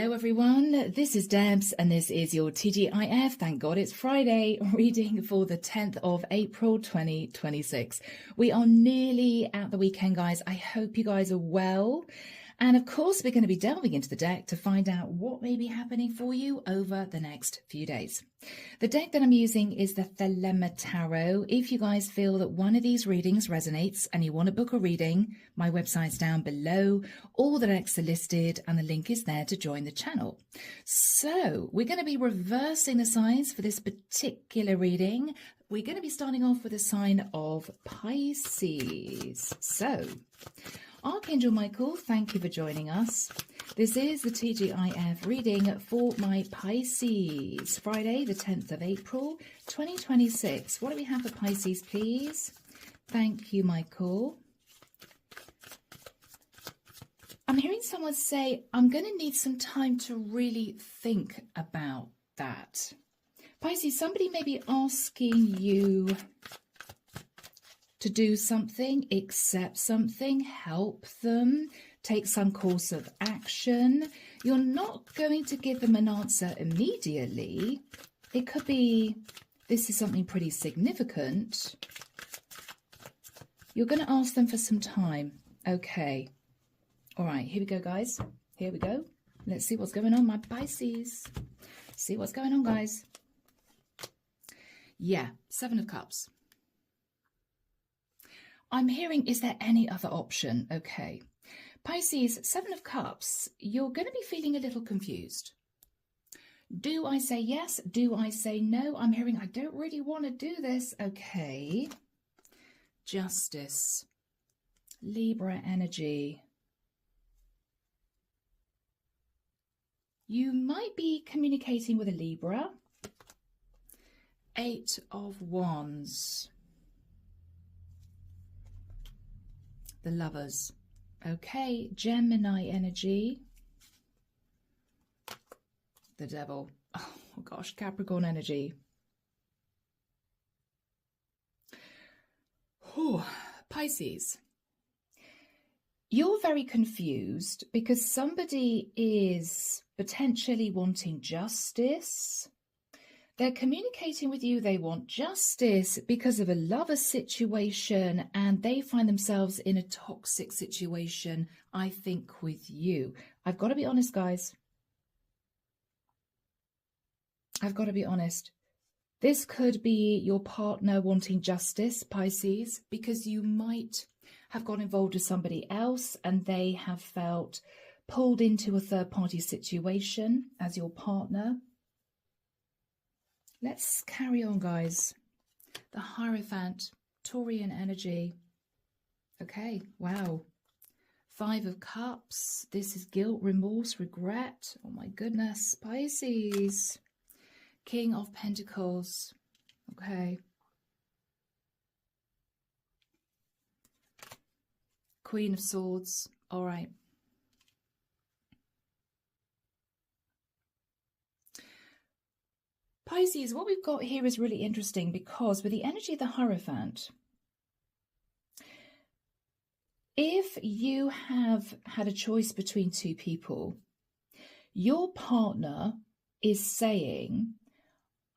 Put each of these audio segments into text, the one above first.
Hello everyone, this is Debs and this is your TGIF, thank God it's Friday, reading for the 10th of April 2026. We are nearly at the weekend, guys. I hope you guys are well. And of course, we're going to be delving into the deck to find out what may be happening for you over the next few days. The deck that I'm using is the Thelema Tarot. If you guys feel that one of these readings resonates and you want to book a reading, my website's down below. All the decks are listed and the link is there to join the channel. So we're going to be reversing the signs for this particular reading. We're going to be starting off with a sign of Pisces. So Archangel Michael, thank you for joining us. This is the TGIF reading for my Pisces, Friday, the 10th of April, 2026. What do we have for Pisces, please? Thank you, Michael. I'm hearing someone say, I'm going to need some time to really think about that. Pisces, somebody may be asking you to do something, accept something, help them, take some course of action. You're not going to give them an answer immediately. It could be, this is something pretty significant. You're going to ask them for some time. Okay. All right, here we go, guys. Here we go. Let's see what's going on, my Pisces. See what's going on, guys. Yeah, Seven of Cups. I'm hearing, is there any other option? Okay. Pisces, Seven of Cups, you're going to be feeling a little confused. Do I say yes? Do I say no? I'm hearing, I don't really want to do this. Okay. Justice. Libra energy. You might be communicating with a Libra. Eight of Wands. The Lovers. Okay, Gemini energy. The Devil. Oh gosh, Capricorn energy. Whew. Pisces. You're very confused because somebody is potentially wanting justice. They're communicating with you, they want justice because of a lover situation and they find themselves in a toxic situation, I think, with you. I've got to be honest, guys. I've got to be honest. This could be your partner wanting justice, Pisces, because you might have got involved with somebody else and they have felt pulled into a third-party situation as your partner. Let's carry on, guys. The Hierophant, Taurian energy. Okay, wow. Five of Cups. This is guilt, remorse, regret. Oh my goodness, Pisces. King of Pentacles. Okay. Queen of Swords. All right. Pisces, what we've got here is really interesting because with the energy of the Hierophant, if you have had a choice between two people, your partner is saying,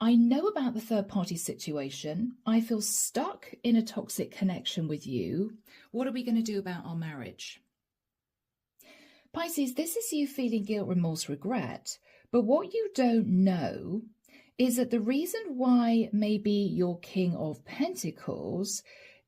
I know about the third party situation. I feel stuck in a toxic connection with you. What are we going to do about our marriage? Pisces, this is you feeling guilt, remorse, regret. But what you don't know is that the reason why maybe your King of Pentacles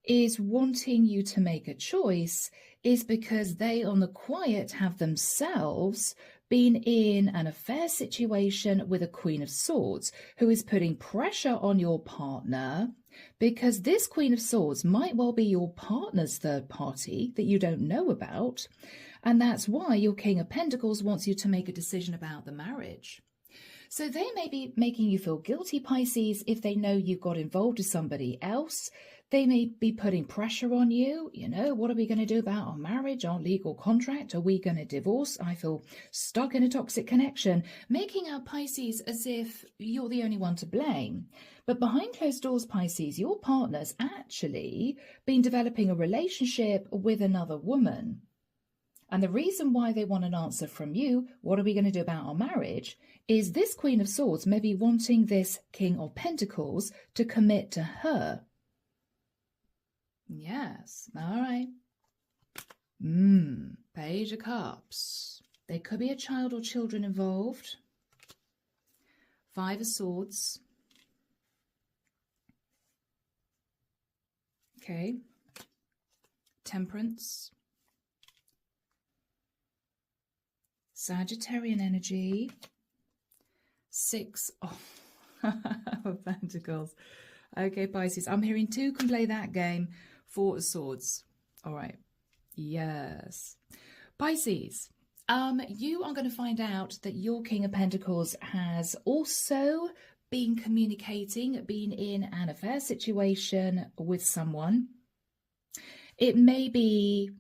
is wanting you to make a choice is because they on the quiet have themselves been in an affair situation with a Queen of Swords who is putting pressure on your partner because this Queen of Swords might well be your partner's third party that you don't know about. And that's why your King of Pentacles wants you to make a decision about the marriage. So they may be making you feel guilty, Pisces, if they know you got involved with somebody else. They may be putting pressure on you. You know, what are we going to do about our marriage, our legal contract? Are we going to divorce? I feel stuck in a toxic connection, making out Pisces as if you're the only one to blame. But behind closed doors, Pisces, your partner's actually been developing a relationship with another woman. And the reason why they want an answer from you, what are we going to do about our marriage, is this Queen of Swords may be wanting this King of Pentacles to commit to her. Yes, all right. Page of Cups. There could be a child or children involved. Five of Swords. Okay. Temperance. Sagittarian energy. Six of Pentacles. Okay, Pisces. I'm hearing two can play that game. Four of Swords. All right. Yes. Pisces. You are going to find out that your King of Pentacles has also been communicating, been in an affair situation with someone. It may be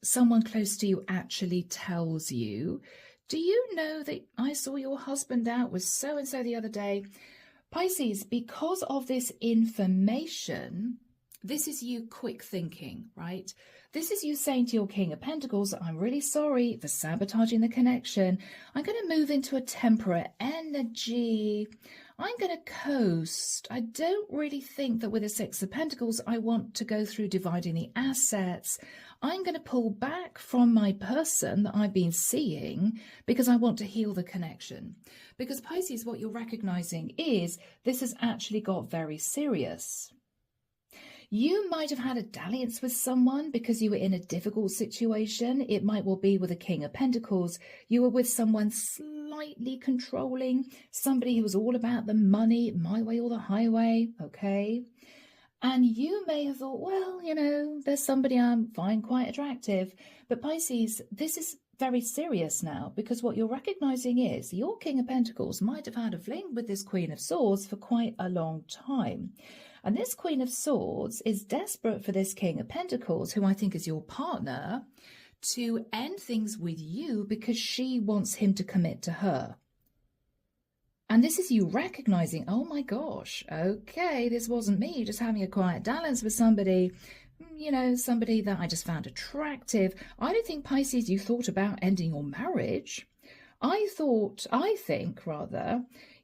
someone close to you actually tells you, do you know that I saw your husband out with so-and-so the other day? Pisces, because of this information, this is you quick thinking, right? This is you saying to your King of Pentacles, I'm really sorry for sabotaging the connection. I'm going to move into a temperate energy. I'm going to coast. I don't really think that with a Six of Pentacles, I want to go through dividing the assets. I'm going to pull back from my person that I've been seeing because I want to heal the connection. Because Pisces, what you're recognizing is this has actually got very serious. You might have had a dalliance with someone because you were in a difficult situation. It might well be with a King of Pentacles. You were with someone slightly controlling, somebody who was all about the money, my way or the highway, okay? And you may have thought, well, you know, there's somebody I find quite attractive. But Pisces, this is very serious now, because what you're recognizing is your King of Pentacles might have had a fling with this Queen of Swords for quite a long time. And this Queen of Swords is desperate for this King of Pentacles, who I think is your partner, to end things with you because she wants him to commit to her. And this is you recognizing, oh my gosh, okay, this wasn't me just having a quiet dalliance with somebody, you know, somebody that I just found attractive. I don't think, Pisces, you thought about ending your marriage. I think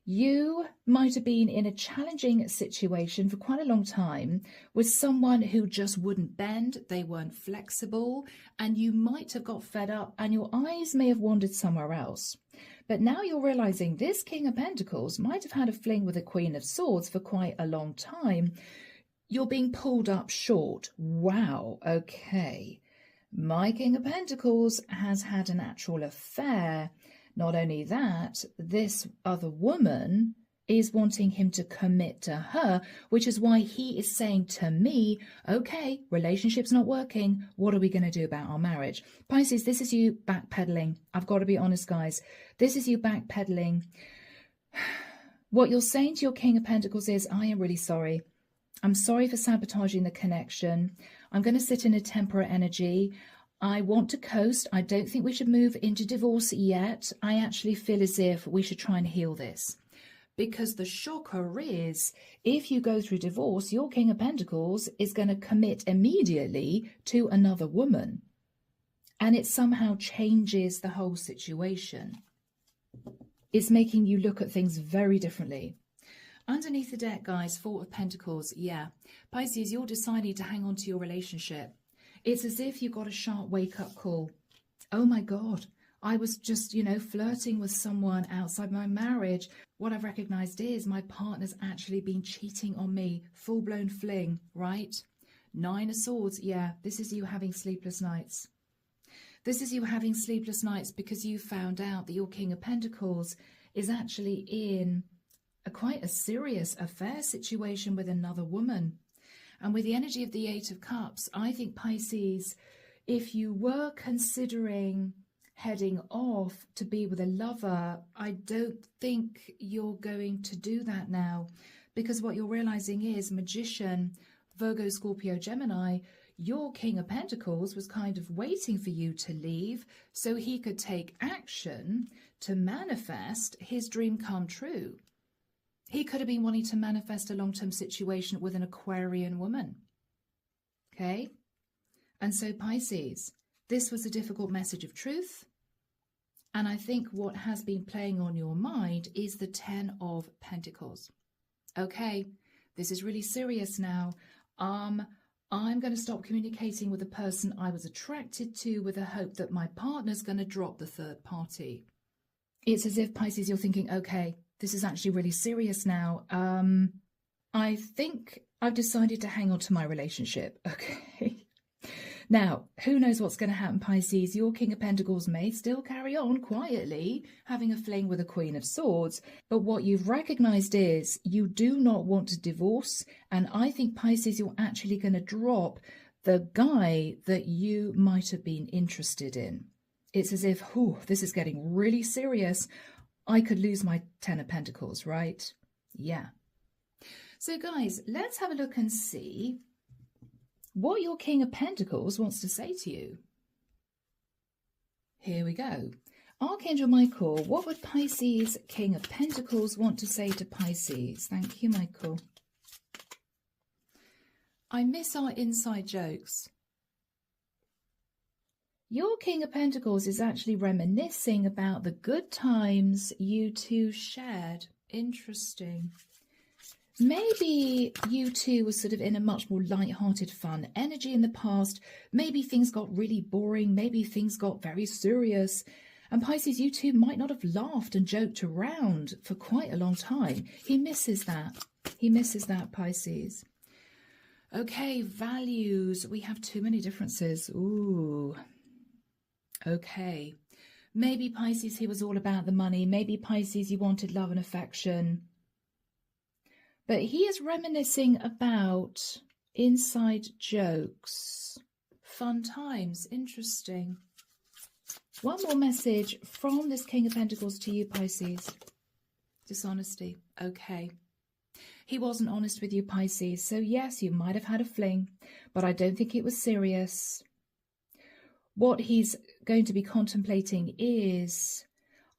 you might have been in a challenging situation for quite a long time with someone who just wouldn't bend, they weren't flexible, and you might have got fed up and your eyes may have wandered somewhere else. But now you're realizing this King of Pentacles might have had a fling with a Queen of Swords for quite a long time. You're being pulled up short. Wow, okay. My King of Pentacles has had an actual affair. Not only that, this other woman is wanting him to commit to her, which is why he is saying to me, okay, relationship's not working. What are we going to do about our marriage? Pisces, this is you backpedaling. I've got to be honest, guys. This is you backpedaling. What you're saying to your King of Pentacles is, I am really sorry. I'm sorry for sabotaging the connection. I'm going to sit in a temperate energy. I want to coast. I don't think we should move into divorce yet. I actually feel as if we should try and heal this. Because the shocker is, if you go through divorce, your King of Pentacles is going to commit immediately to another woman. And it somehow changes the whole situation. It's making you look at things very differently. Underneath the deck, guys, Four of Pentacles, yeah. Pisces, you're deciding to hang on to your relationship. It's as if you got a sharp wake-up call. Oh my God, I was just, you know, flirting with someone outside my marriage. What I've recognized is my partner's actually been cheating on me. Full-blown fling, right? Nine of Swords, yeah, this is you having sleepless nights. This is you having sleepless nights because you found out that your King of Pentacles is actually in quite a serious affair situation with another woman. And with the energy of the Eight of Cups, I think, Pisces, if you were considering heading off to be with a lover, I don't think you're going to do that now, because what you're realizing is Magician, Virgo, Scorpio, Gemini, your King of Pentacles was kind of waiting for you to leave so he could take action to manifest his dream come true. He could have been wanting to manifest a long-term situation with an Aquarian woman. Okay? And so Pisces, This was a difficult message of truth. And I think what has been playing on your mind is the 10 of Pentacles. Okay, this is really serious now. I'm going to stop communicating with the person I was attracted to with the hope that my partner's going to drop the third party. It's as if, Pisces, you're thinking, okay, this is actually really serious now. I think I've decided to hang on to my relationship. Okay. Now, who knows what's going to happen, Pisces? Your King of Pentacles may still carry on quietly, having a fling with a Queen of Swords. But what you've recognized is you do not want to divorce. And I think, Pisces, you're actually going to drop the guy that you might have been interested in. It's as if, this is getting really serious. I could lose my 10 of Pentacles, right? Yeah. So, guys, let's have a look and see what your King of Pentacles wants to say to you. Here we go. Archangel Michael, what would Pisces King of Pentacles want to say to Pisces? Thank you, Michael. I miss our inside jokes. Your King of Pentacles is actually reminiscing about the good times you two shared. Interesting. Maybe you two were sort of in a much more light-hearted, fun energy in the past. Maybe things got really boring. Maybe things got very serious. And Pisces, you two might not have laughed and joked around for quite a long time. He misses that. He misses that, Pisces. Okay, values. We have too many differences. Ooh. Okay. Maybe, Pisces, he was all about the money. Maybe, Pisces, you wanted love and affection. But he is reminiscing about inside jokes, fun times. Interesting. One more message from this King of Pentacles to you, Pisces. Dishonesty. Okay. He wasn't honest with you, Pisces. So yes, you might have had a fling, but I don't think it was serious. What he's going to be contemplating is,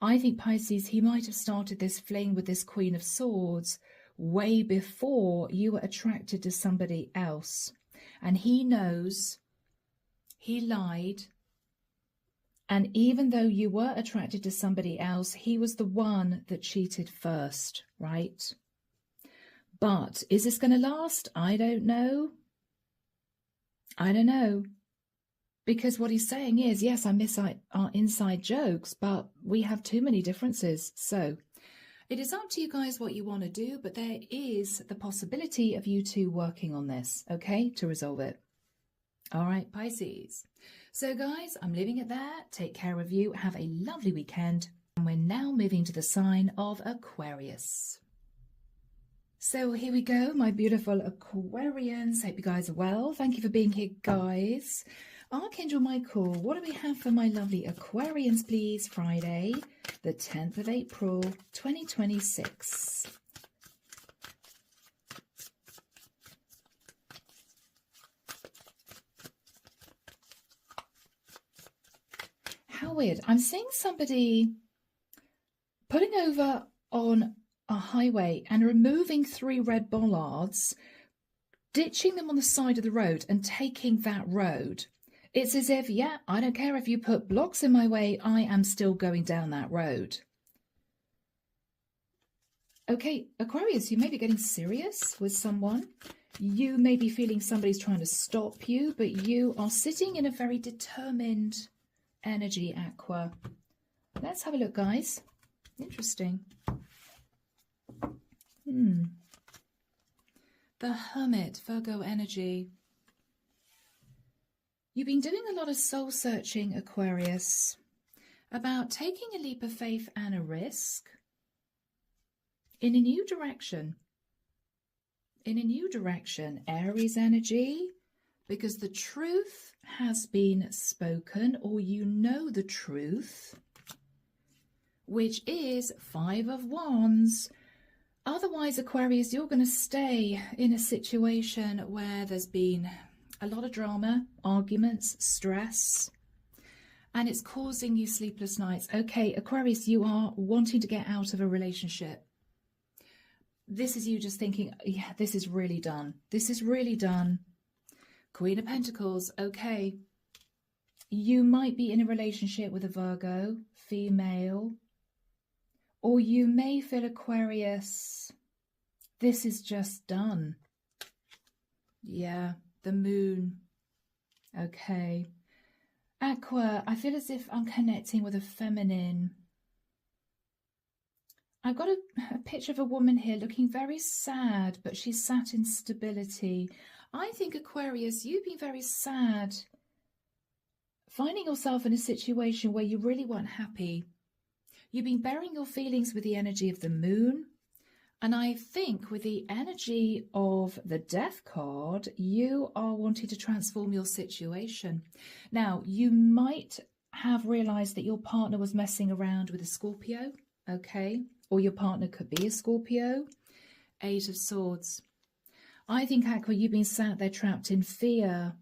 I think, Pisces, he might have started this fling with this Queen of Swords way before you were attracted to somebody else. And he knows he lied. And even though you were attracted to somebody else, he was the one that cheated first, right? But is this going to last? I don't know. I don't know. Because what he's saying is, yes, I miss our inside jokes, but we have too many differences. So it is up to you guys what you want to do, but there is the possibility of you two working on this, okay, to resolve it. All right, Pisces. So, guys, I'm leaving it there. Take care of you. Have a lovely weekend. And we're now moving to the sign of Aquarius. So here we go, my beautiful Aquarians. Hope you guys are well. Thank you for being here, guys. Archangel Michael, what do we have for my lovely Aquarians, please? Friday, the 10th of April, 2026. How weird. I'm seeing somebody putting over on a highway and removing 3 red bollards, ditching them on the side of the road and taking that road. It's as if, yeah, I don't care if you put blocks in my way, I am still going down that road. Okay, Aquarius, you may be getting serious with someone. You may be feeling somebody's trying to stop you, but you are sitting in a very determined energy, Aqua. Let's have a look, guys. Interesting. The Hermit, Virgo energy. You've been doing a lot of soul searching, Aquarius, about taking a leap of faith and a risk in a new direction. In a new direction, Aries energy, because the truth has been spoken, or you know the truth, which is 5 of Wands. Otherwise, Aquarius, you're going to stay in a situation where there's been a lot of drama, arguments, stress, and it's causing you sleepless nights. Okay, Aquarius, you are wanting to get out of a relationship. This is you just thinking, yeah, this is really done. This is really done. Queen of Pentacles, okay. You might be in a relationship with a Virgo, female, or you may feel, Aquarius, this is just done. Yeah, the moon. Okay. Aqua, I feel as if I'm connecting with a feminine. I've got a picture of a woman here looking very sad, but she's sat in stability. I think, Aquarius, you've been very sad, finding yourself in a situation where you really weren't happy. You've been burying your feelings with the energy of the moon. And I think with the energy of the Death card, you are wanting to transform your situation. Now, you might have realized that your partner was messing around with a Scorpio, okay? Or your partner could be a Scorpio. 8 of Swords. I think, Aqua, you've been sat there trapped in fear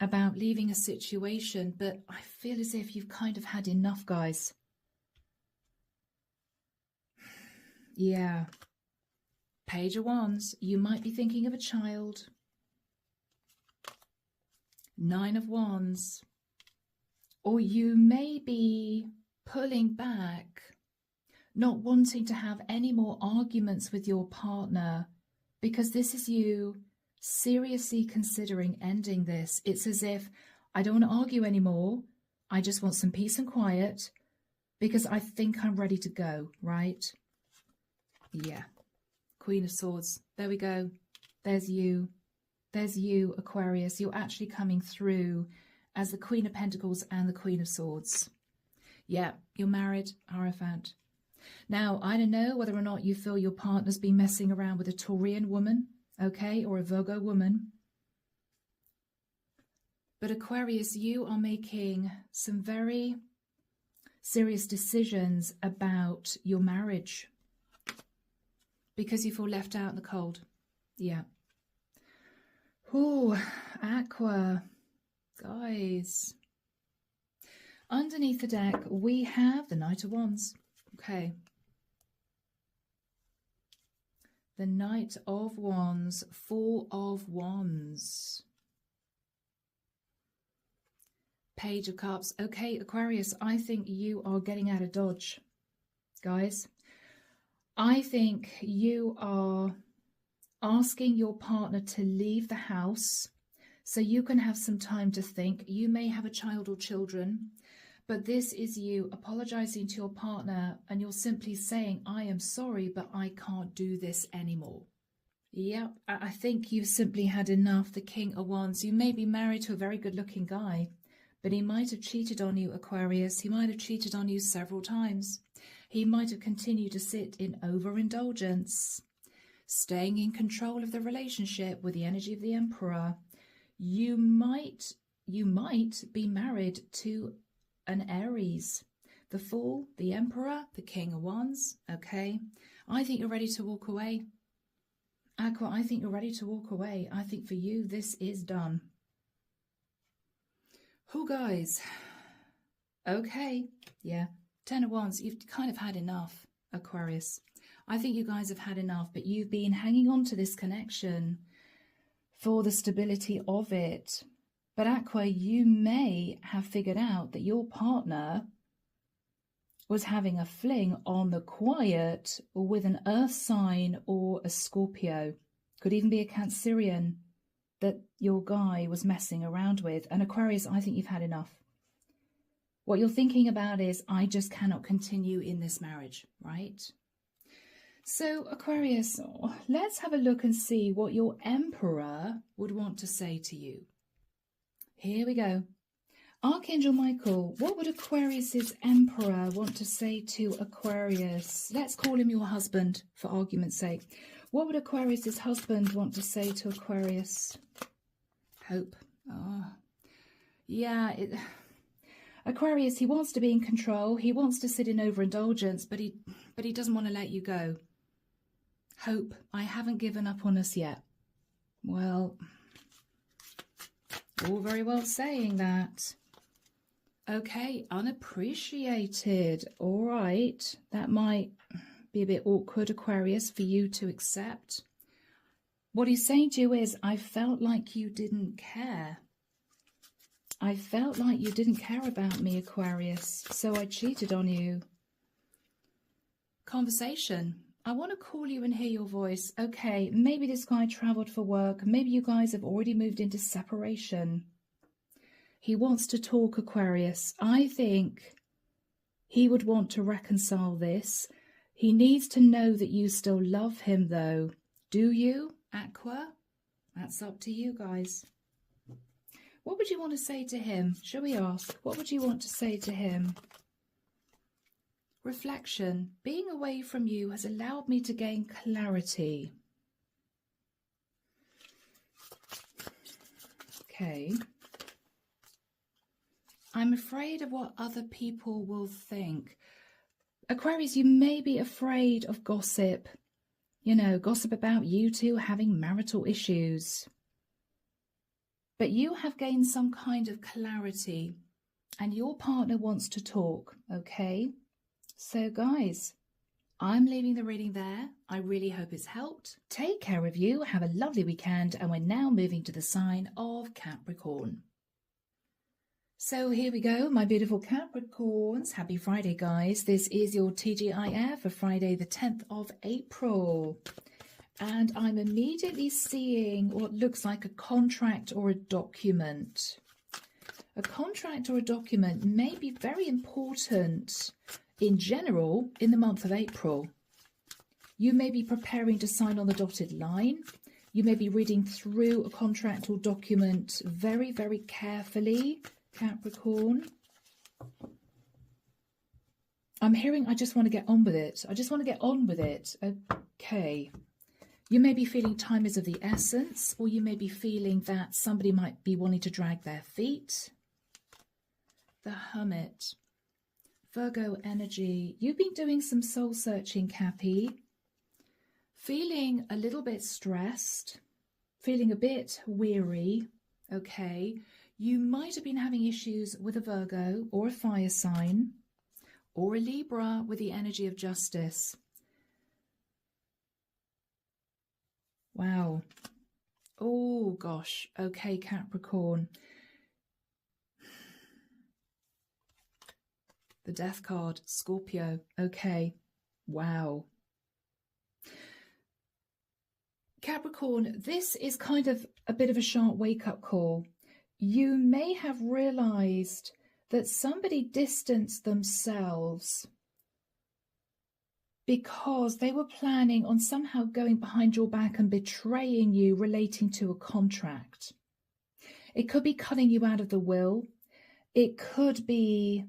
about leaving a situation, but I feel as if you've kind of had enough, guys. Yeah. Page of Wands. You might be thinking of a child. 9 of Wands. Or you may be pulling back, not wanting to have any more arguments with your partner, because this is you seriously considering ending this. It's as if, I don't want to argue anymore. I just want some peace and quiet because I think I'm ready to go, right? Yeah. Queen of Swords. There we go. There's you. There's you, Aquarius. You're actually coming through as the Queen of Pentacles and the Queen of Swords. Yeah, you're married, Hierophant. Now, I don't know whether or not you feel your partner's been messing around with a Taurian woman, okay, or a Virgo woman. But Aquarius, you are making some very serious decisions about your marriage because you feel left out in the cold. Yeah. Oh, Aqua. Guys. Underneath the deck, we have the Knight of Wands. Okay. The Knight of Wands, Four of Wands. Page of Cups. Okay, Aquarius, I think you are getting out of Dodge. Guys, I think you are asking your partner to leave the house so you can have some time to think. You may have a child or children, but this is you apologizing to your partner and you're simply saying, I am sorry, but I can't do this anymore. Yep, I think you've simply had enough. The King of Wands. You may be married to a very good-looking guy, but he might have cheated on you, Aquarius. He might have cheated on you several times. He might have continued to sit in overindulgence, staying in control of the relationship with the energy of the Emperor. You might be married to an Aries, the Fool, the Emperor, the King of Wands. Okay, I think you're ready to walk away. Aqua, I think you're ready to walk away. I think for you, this is done. Oh, guys. Okay, yeah. 10 of Wands, you've kind of had enough, Aquarius. I think you guys have had enough, but you've been hanging on to this connection for the stability of it. But Aqua, you may have figured out that your partner was having a fling on the quiet with an earth sign or a Scorpio. Could even be a Cancerian that your guy was messing around with. And Aquarius, I think you've had enough. What you're thinking about is, I just cannot continue in this marriage, right? So, Aquarius, let's have a look and see what your Emperor would want to say to you. Here we go. Archangel Michael, what would Aquarius's Emperor want to say to Aquarius? Let's call him your husband, for argument's sake. What would Aquarius's husband want to say to Aquarius? Hope. Oh, yeah. Aquarius, he wants to be in control. He wants to sit in overindulgence, but he doesn't want to let you go. Hope, I haven't given up on us yet. Well, all very well saying that. Okay, unappreciated. All right, that might be a bit awkward, Aquarius, for you to accept. What he's saying to you is, I felt like you didn't care. I felt like you didn't care about me, Aquarius, so I cheated on you. Conversation. I want to call you and hear your voice. Okay, maybe this guy traveled for work. Maybe you guys have already moved into separation. He wants to talk, Aquarius. I think he would want to reconcile this. He needs to know that you still love him, though. Do you, Aqua? That's up to you guys. What would you want to say to him? Shall we ask? What would you want to say to him? Reflection. Being away from you has allowed me to gain clarity. Okay. I'm afraid of what other people will think. Aquarius, you may be afraid of gossip. You know, gossip about you two having marital issues. But you have gained some kind of clarity and your partner wants to talk, okay? So guys, I'm leaving the reading there. I really hope it's helped. Take care of you. Have a lovely weekend. And we're now moving to the sign of Capricorn. So here we go, my beautiful Capricorns. Happy Friday, guys. This is your TGIF for Friday, the 10th of April. And I'm immediately seeing what looks like a contract or a document. A contract or a document may be very important in general in the month of April. You may be preparing to sign on the dotted line. You may be reading through a contract or document very, very carefully, Capricorn. I'm hearing I just want to get on with it. I just want to get on with it. Okay. You may be feeling time is of the essence, or you may be feeling that somebody might be wanting to drag their feet. The Hermit. Virgo energy. You've been doing some soul searching, Cappy. Feeling a little bit stressed. Feeling a bit weary. Okay. You might have been having issues with a Virgo or a fire sign or a Libra with the energy of justice. Wow. Oh, gosh. Okay, Capricorn. The Death card, Scorpio. Okay. Wow. Capricorn, this is kind of a bit of a sharp wake-up call. You may have realized that somebody distanced themselves because they were planning on somehow going behind your back and betraying you relating to a contract. It could be cutting you out of the will. It could be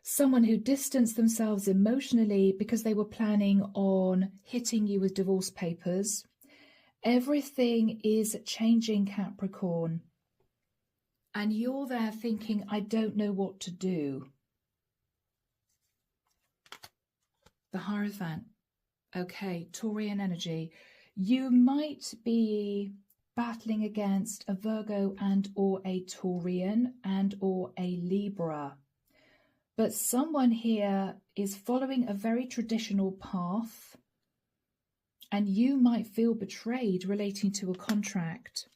someone who distanced themselves emotionally because they were planning on hitting you with divorce papers. Everything is changing, Capricorn. And you're there thinking, I don't know what to do. The Hierophant. Okay, Taurian energy. You might be battling against a Virgo and or a Taurian and or a Libra. But someone here is following a very traditional path and you might feel betrayed relating to a contract.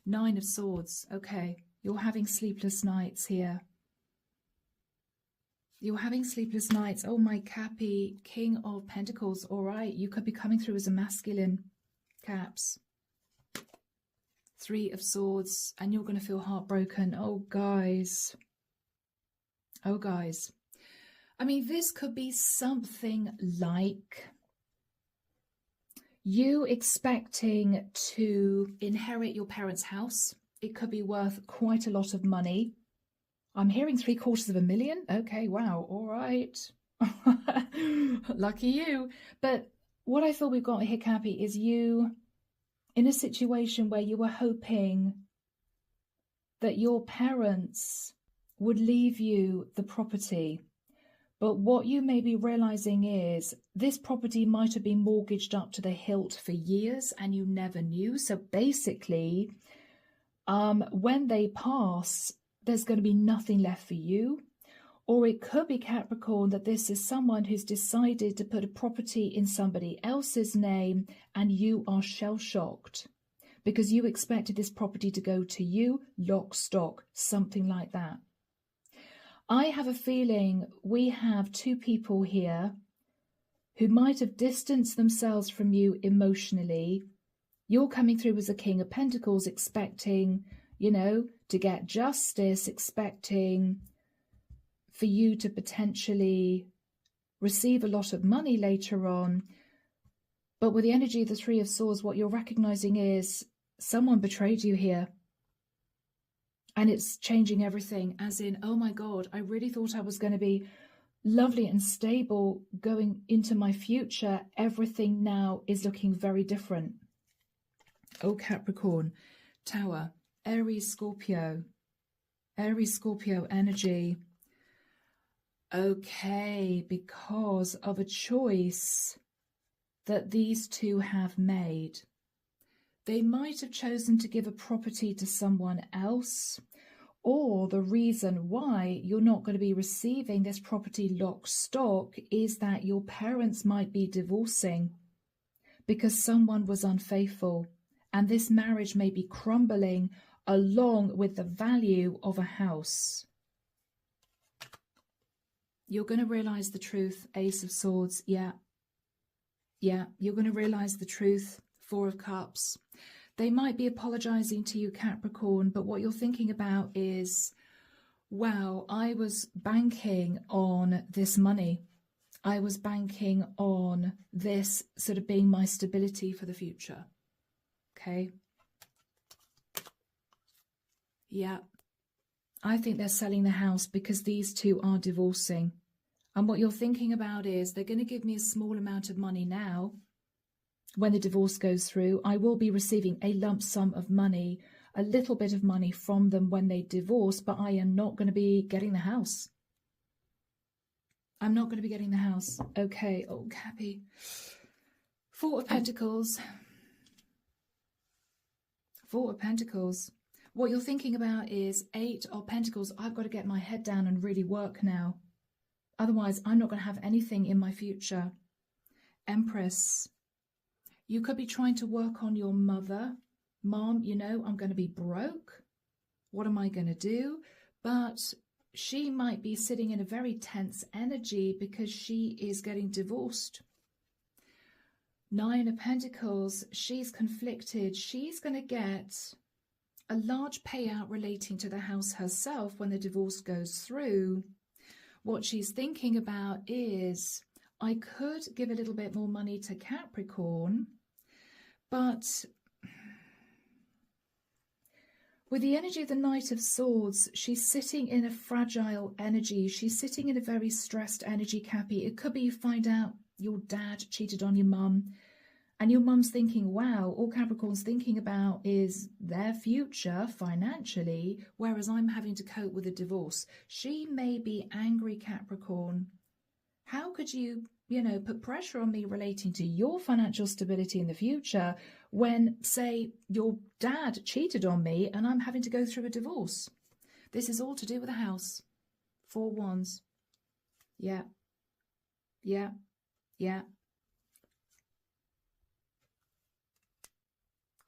9 of Swords. Okay, you're having sleepless nights here. You're having sleepless nights. Oh, my Cappy, King of Pentacles. All right, you could be coming through as a masculine, Caps. 3 of Swords, and you're going to feel heartbroken. Oh, guys. Oh, guys. I mean, this could be something like you expecting to inherit your parents' house. It could be worth quite a lot of money. I'm hearing $750,000. Okay, wow, all right. Lucky you. But what I thought we've got here, Cappy, is you in a situation where you were hoping that your parents would leave you the property. But what you may be realizing is this property might have been mortgaged up to the hilt for years and you never knew. So basically, when they pass, there's going to be nothing left for you. Or it could be, Capricorn, that this is someone who's decided to put a property in somebody else's name and you are shell-shocked because you expected this property to go to you, lock, stock, something like that. I have a feeling we have two people here who might have distanced themselves from you emotionally. You're coming through as a King of Pentacles, expecting, you know, to get justice, expecting for you to potentially receive a lot of money later on. But with the energy of the Three of Swords, what you're recognizing is someone betrayed you here. And it's changing everything, as in, oh my God, I really thought I was going to be lovely and stable going into my future. Everything now is looking very different. Oh, Capricorn, Tower, Aries, Scorpio energy. Okay, because of a choice that these two have made. They might have chosen to give a property to someone else, or the reason why you're not going to be receiving this property lock stock is that your parents might be divorcing because someone was unfaithful, and this marriage may be crumbling along with the value of a house. You're going to realize the truth, Ace of Swords. Yeah, you're going to realize the truth, Four of Cups. They might be apologizing to you, Capricorn, but what you're thinking about is, wow, I was banking on this money. I was banking on this sort of being my stability for the future. Okay. Yeah. I think they're selling the house because these two are divorcing. And what you're thinking about is, they're going to give me a small amount of money now. When the divorce goes through, I will be receiving a lump sum of money, a little bit of money from them when they divorce, but I am not going to be getting the house. I'm not going to be getting the house. Okay. Oh, Cappy. Four of Pentacles. Four of Pentacles. What you're thinking about is Eight of Pentacles. I've got to get my head down and really work now. Otherwise, I'm not going to have anything in my future. Empress. You could be trying to work on your mother. Mom, you know, I'm going to be broke. What am I going to do? But she might be sitting in a very tense energy because she is getting divorced. Nine of Pentacles. She's conflicted. She's going to get a large payout relating to the house herself when the divorce goes through. What she's thinking about is, I could give a little bit more money to Capricorn, but with the energy of the Knight of Swords, she's sitting in a fragile energy. She's sitting in a very stressed energy, Cappy. It could be you find out your dad cheated on your mum, and your mum's thinking, wow, all Capricorn's thinking about is their future financially, whereas I'm having to cope with a divorce. She may be angry, Capricorn. How could you, you know, put pressure on me relating to your financial stability in the future when, say, your dad cheated on me and I'm having to go through a divorce? This is all to do with the house. Four Wands. Yeah.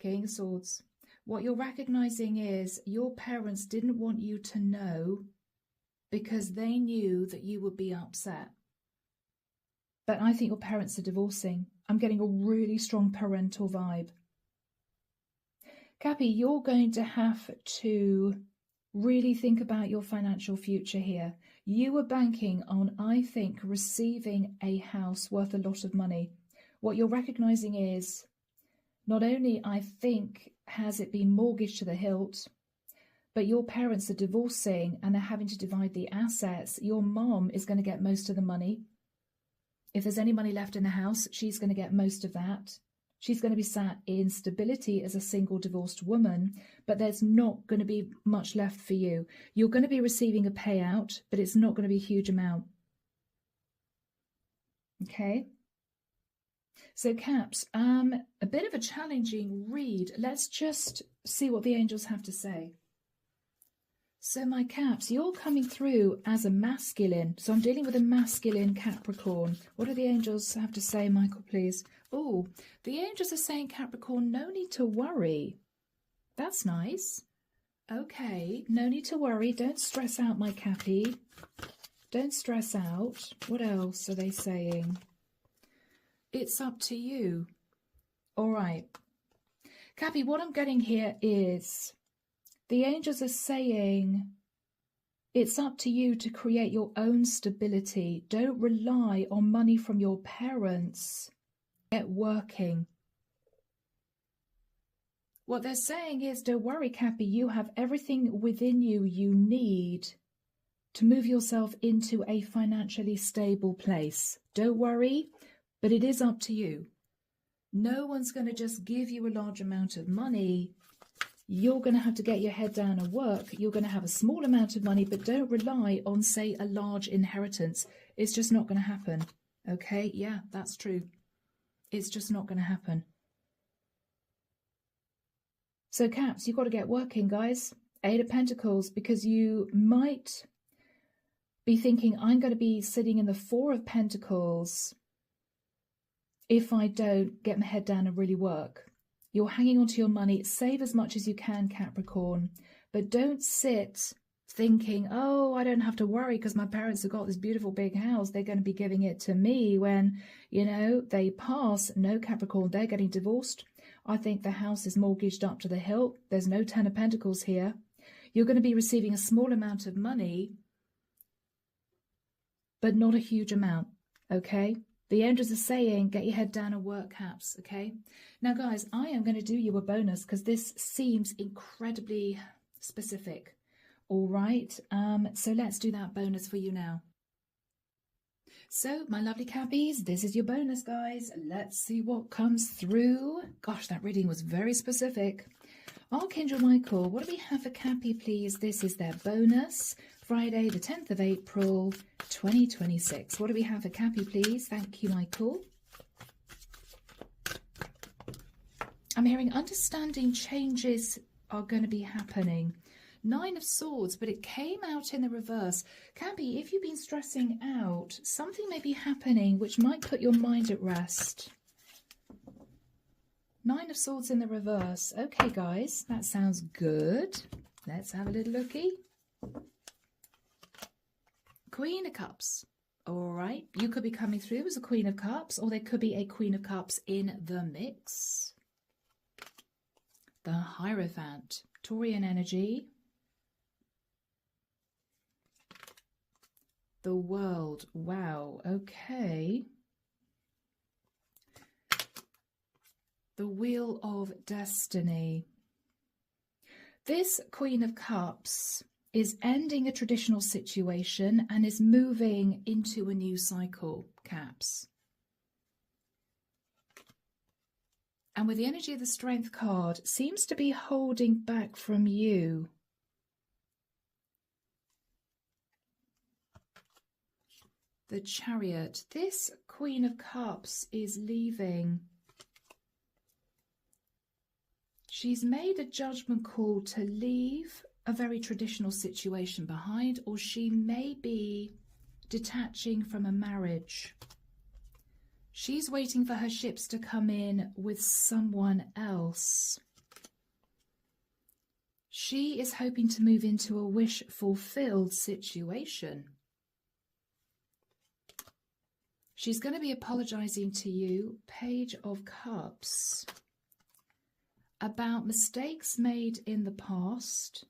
King of Swords. What you're recognizing is your parents didn't want you to know because they knew that you would be upset. But I think your parents are divorcing. I'm getting a really strong parental vibe. Cappy, you're going to have to really think about your financial future here. You were banking on, I think, receiving a house worth a lot of money. What you're recognizing is, not only, I think, has it been mortgaged to the hilt, but your parents are divorcing and they're having to divide the assets. Your mom is going to get most of the money. If there's any money left in the house, she's going to get most of that. She's going to be sat in stability as a single divorced woman, but there's not going to be much left for you. You're going to be receiving a payout, but it's not going to be a huge amount. Okay? So Caps, a bit of a challenging read. Let's just see what the angels have to say. So my Caps, you're coming through as a masculine. So I'm dealing with a masculine Capricorn. What do the angels have to say, Michael, please? Oh, the angels are saying, Capricorn, no need to worry. That's nice. Okay, no need to worry. Don't stress out, my Cappy. Don't stress out. What else are they saying? It's up to you. All right. Cappy, what I'm getting here is the angels are saying it's up to you to create your own stability. Don't rely on money from your parents. Get working. What they're saying is, don't worry, Cappy, you have everything within you you need to move yourself into a financially stable place. Don't worry, but it is up to you. No one's going to just give you a large amount of money. You're going to have to get your head down and work. You're going to have a small amount of money, but don't rely on, say, a large inheritance. It's just not going to happen. Okay? Yeah, that's true. It's just not going to happen. So, Caps, you've got to get working, guys. 8 of Pentacles, because you might be thinking, I'm going to be sitting in the 4 of Pentacles if I don't get my head down and really work. You're hanging on to your money. Save as much as you can, Capricorn, but don't sit thinking, oh, I don't have to worry because my parents have got this beautiful big house. They're going to be giving it to me when, you know, they pass. No, Capricorn, they're getting divorced. I think the house is mortgaged up to the hilt. There's no 10 of Pentacles here. You're going to be receiving a small amount of money, but not a huge amount, okay? The angels are saying, get your head down and work, Caps, okay? Now, guys, I am going to do you a bonus because this seems incredibly specific, all right? So let's do that bonus for you now. So, my lovely Cappies, this is your bonus, guys. Let's see what comes through. Gosh, that reading was very specific. Archangel Michael, what do we have for Cappy, please? This is their bonus. Friday, the 10th of April, 2026. What do we have for Cappy, please? Thank you, Michael. I'm hearing understanding changes are going to be happening. 9 of Swords, but it came out in the reverse. Cappy, if you've been stressing out, something may be happening which might put your mind at rest. 9 of Swords in the reverse. Okay, guys, that sounds good. Let's have a little looky. Queen of Cups. All right, you could be coming through as a Queen of Cups, or there could be a Queen of Cups in the mix. The Hierophant, Taurian energy. The World, wow, okay. The Wheel of Destiny. This Queen of Cups is ending a traditional situation and is moving into a new cycle, Caps. And with the energy of the Strength card, seems to be holding back from you. The Chariot. This Queen of Cups is leaving. She's made a judgment call to leave a very traditional situation behind, or she may be detaching from a marriage. She's waiting for her ships to come in with someone else. She is hoping to move into a wish-fulfilled situation. She's going to be apologizing to you, Page of Cups, about mistakes made in the past,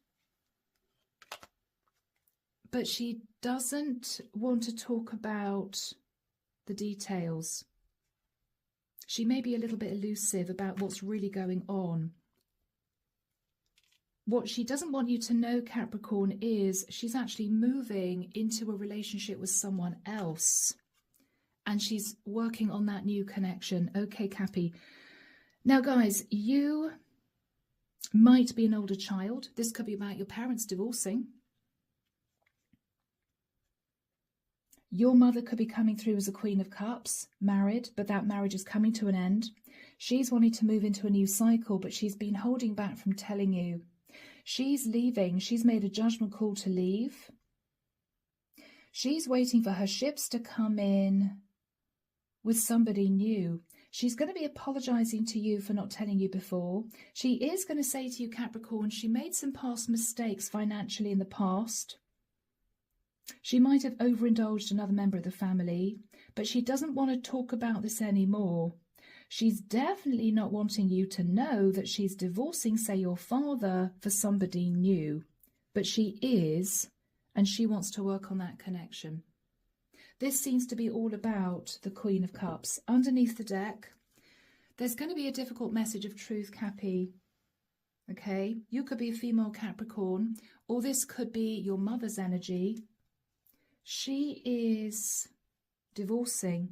but she doesn't want to talk about the details. She may be a little bit elusive about what's really going on. What she doesn't want you to know, Capricorn, is she's actually moving into a relationship with someone else. And she's working on that new connection. Okay, Cappy. Now, guys, you might be an older child. This could be about your parents divorcing. Your mother could be coming through as a Queen of Cups, married, but that marriage is coming to an end. She's wanting to move into a new cycle, but she's been holding back from telling you. She's leaving. She's made a judgment call to leave. She's waiting for her ships to come in with somebody new. She's going to be apologizing to you for not telling you before. She is going to say to you, Capricorn, she made some past mistakes financially in the past. She might have overindulged another member of the family, but she doesn't want to talk about this anymore. She's definitely not wanting you to know that she's divorcing, say, your father for somebody new. But she is, and she wants to work on that connection. This seems to be all about the Queen of Cups. Underneath the deck, there's going to be a difficult message of truth, Cappy. Okay, you could be a female Capricorn, or this could be your mother's energy. She is divorcing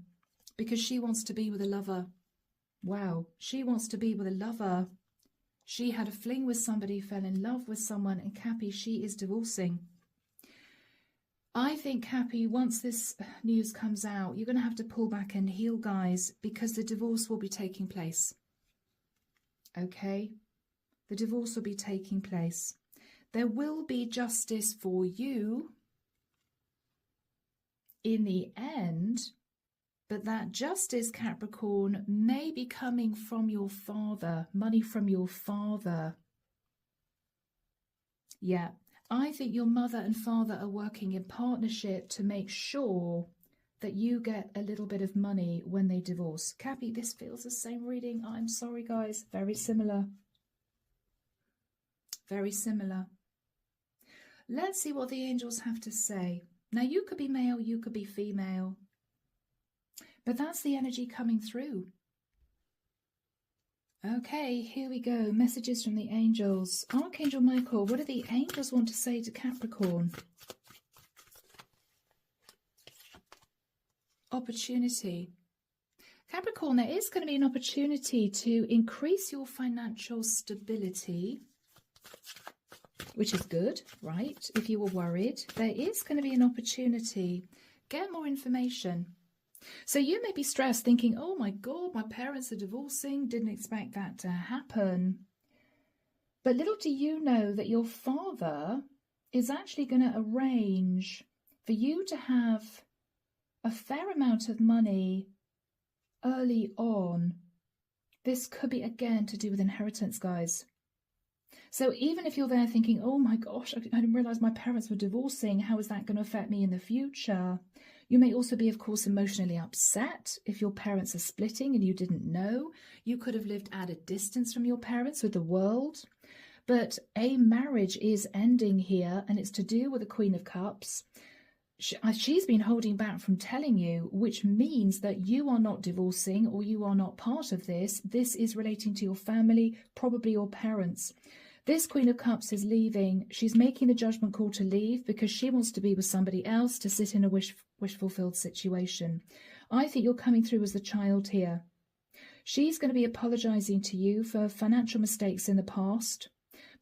because she wants to be with a lover. Wow, she wants to be with a lover. She had a fling with somebody, fell in love with someone, and Cappy, she is divorcing. I think, Cappy, once this news comes out, you're going to have to pull back and heal, guys, because the divorce will be taking place. Okay? The divorce will be taking place. There will be justice for you in the end, but that justice, Capricorn, may be coming from your father, money from your father. Yeah. I think your mother and father are working in partnership to make sure that you get a little bit of money when they divorce. Cappy, this feels the same reading. I'm sorry, guys. Very similar. Very similar. Let's see what the angels have to say. Now, you could be male, you could be female. But that's the energy coming through. Okay, here we go. Messages from the angels. Archangel Michael, what do the angels want to say to Capricorn? Opportunity. Capricorn, there is going to be an opportunity to increase your financial stability, which is good, right? If you were worried, there is going to be an opportunity. Get more information. So you may be stressed thinking, oh my God, my parents are divorcing, didn't expect that to happen. But little do you know that your father is actually going to arrange for you to have a fair amount of money early on. This could be, again, to do with inheritance, guys. So even if you're there thinking, oh my gosh, I didn't realize my parents were divorcing, how is that going to affect me in the future? You may also be, of course, emotionally upset if your parents are splitting and you didn't know. You could have lived at a distance from your parents with the world. But a marriage is ending here, and it's to do with the Queen of Cups. She's been holding back from telling you, which means that you are not divorcing or you are not part of this. This is relating to your family, probably your parents. This Queen of Cups is leaving. She's making the judgment call to leave because she wants to be with somebody else, to sit in a wish-fulfilled situation. I think you're coming through as the child here. She's going to be apologizing to you for financial mistakes in the past,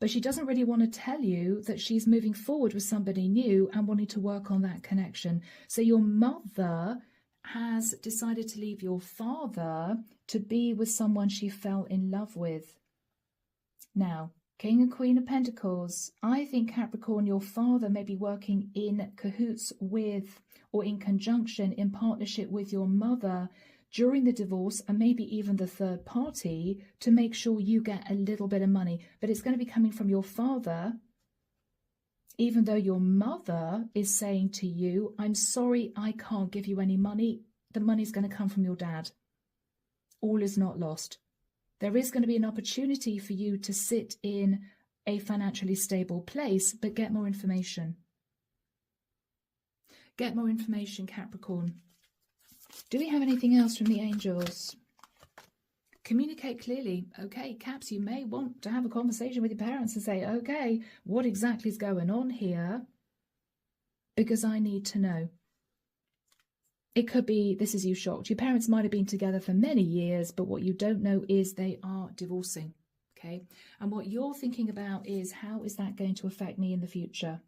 but she doesn't really want to tell you that she's moving forward with somebody new and wanting to work on that connection. So your mother has decided to leave your father to be with someone she fell in love with. Now, King and Queen of Pentacles, I think, Capricorn, your father may be working in cahoots with or in conjunction, in partnership with your mother during the divorce, and maybe even the third party, to make sure you get a little bit of money. But it's going to be coming from your father, even though your mother is saying to you, I'm sorry, I can't give you any money. The money's going to come from your dad. All is not lost. There is going to be an opportunity for you to sit in a financially stable place, but get more information. Get more information, Capricorn. Do we have anything else from the angels? Communicate clearly. Okay, Caps, you may want to have a conversation with your parents and say, okay, what exactly is going on here? Because I need to know. It could be, this is you shocked. Your parents might have been together for many years, but what you don't know is they are divorcing, okay? And what you're thinking about is, how is that going to affect me in the future?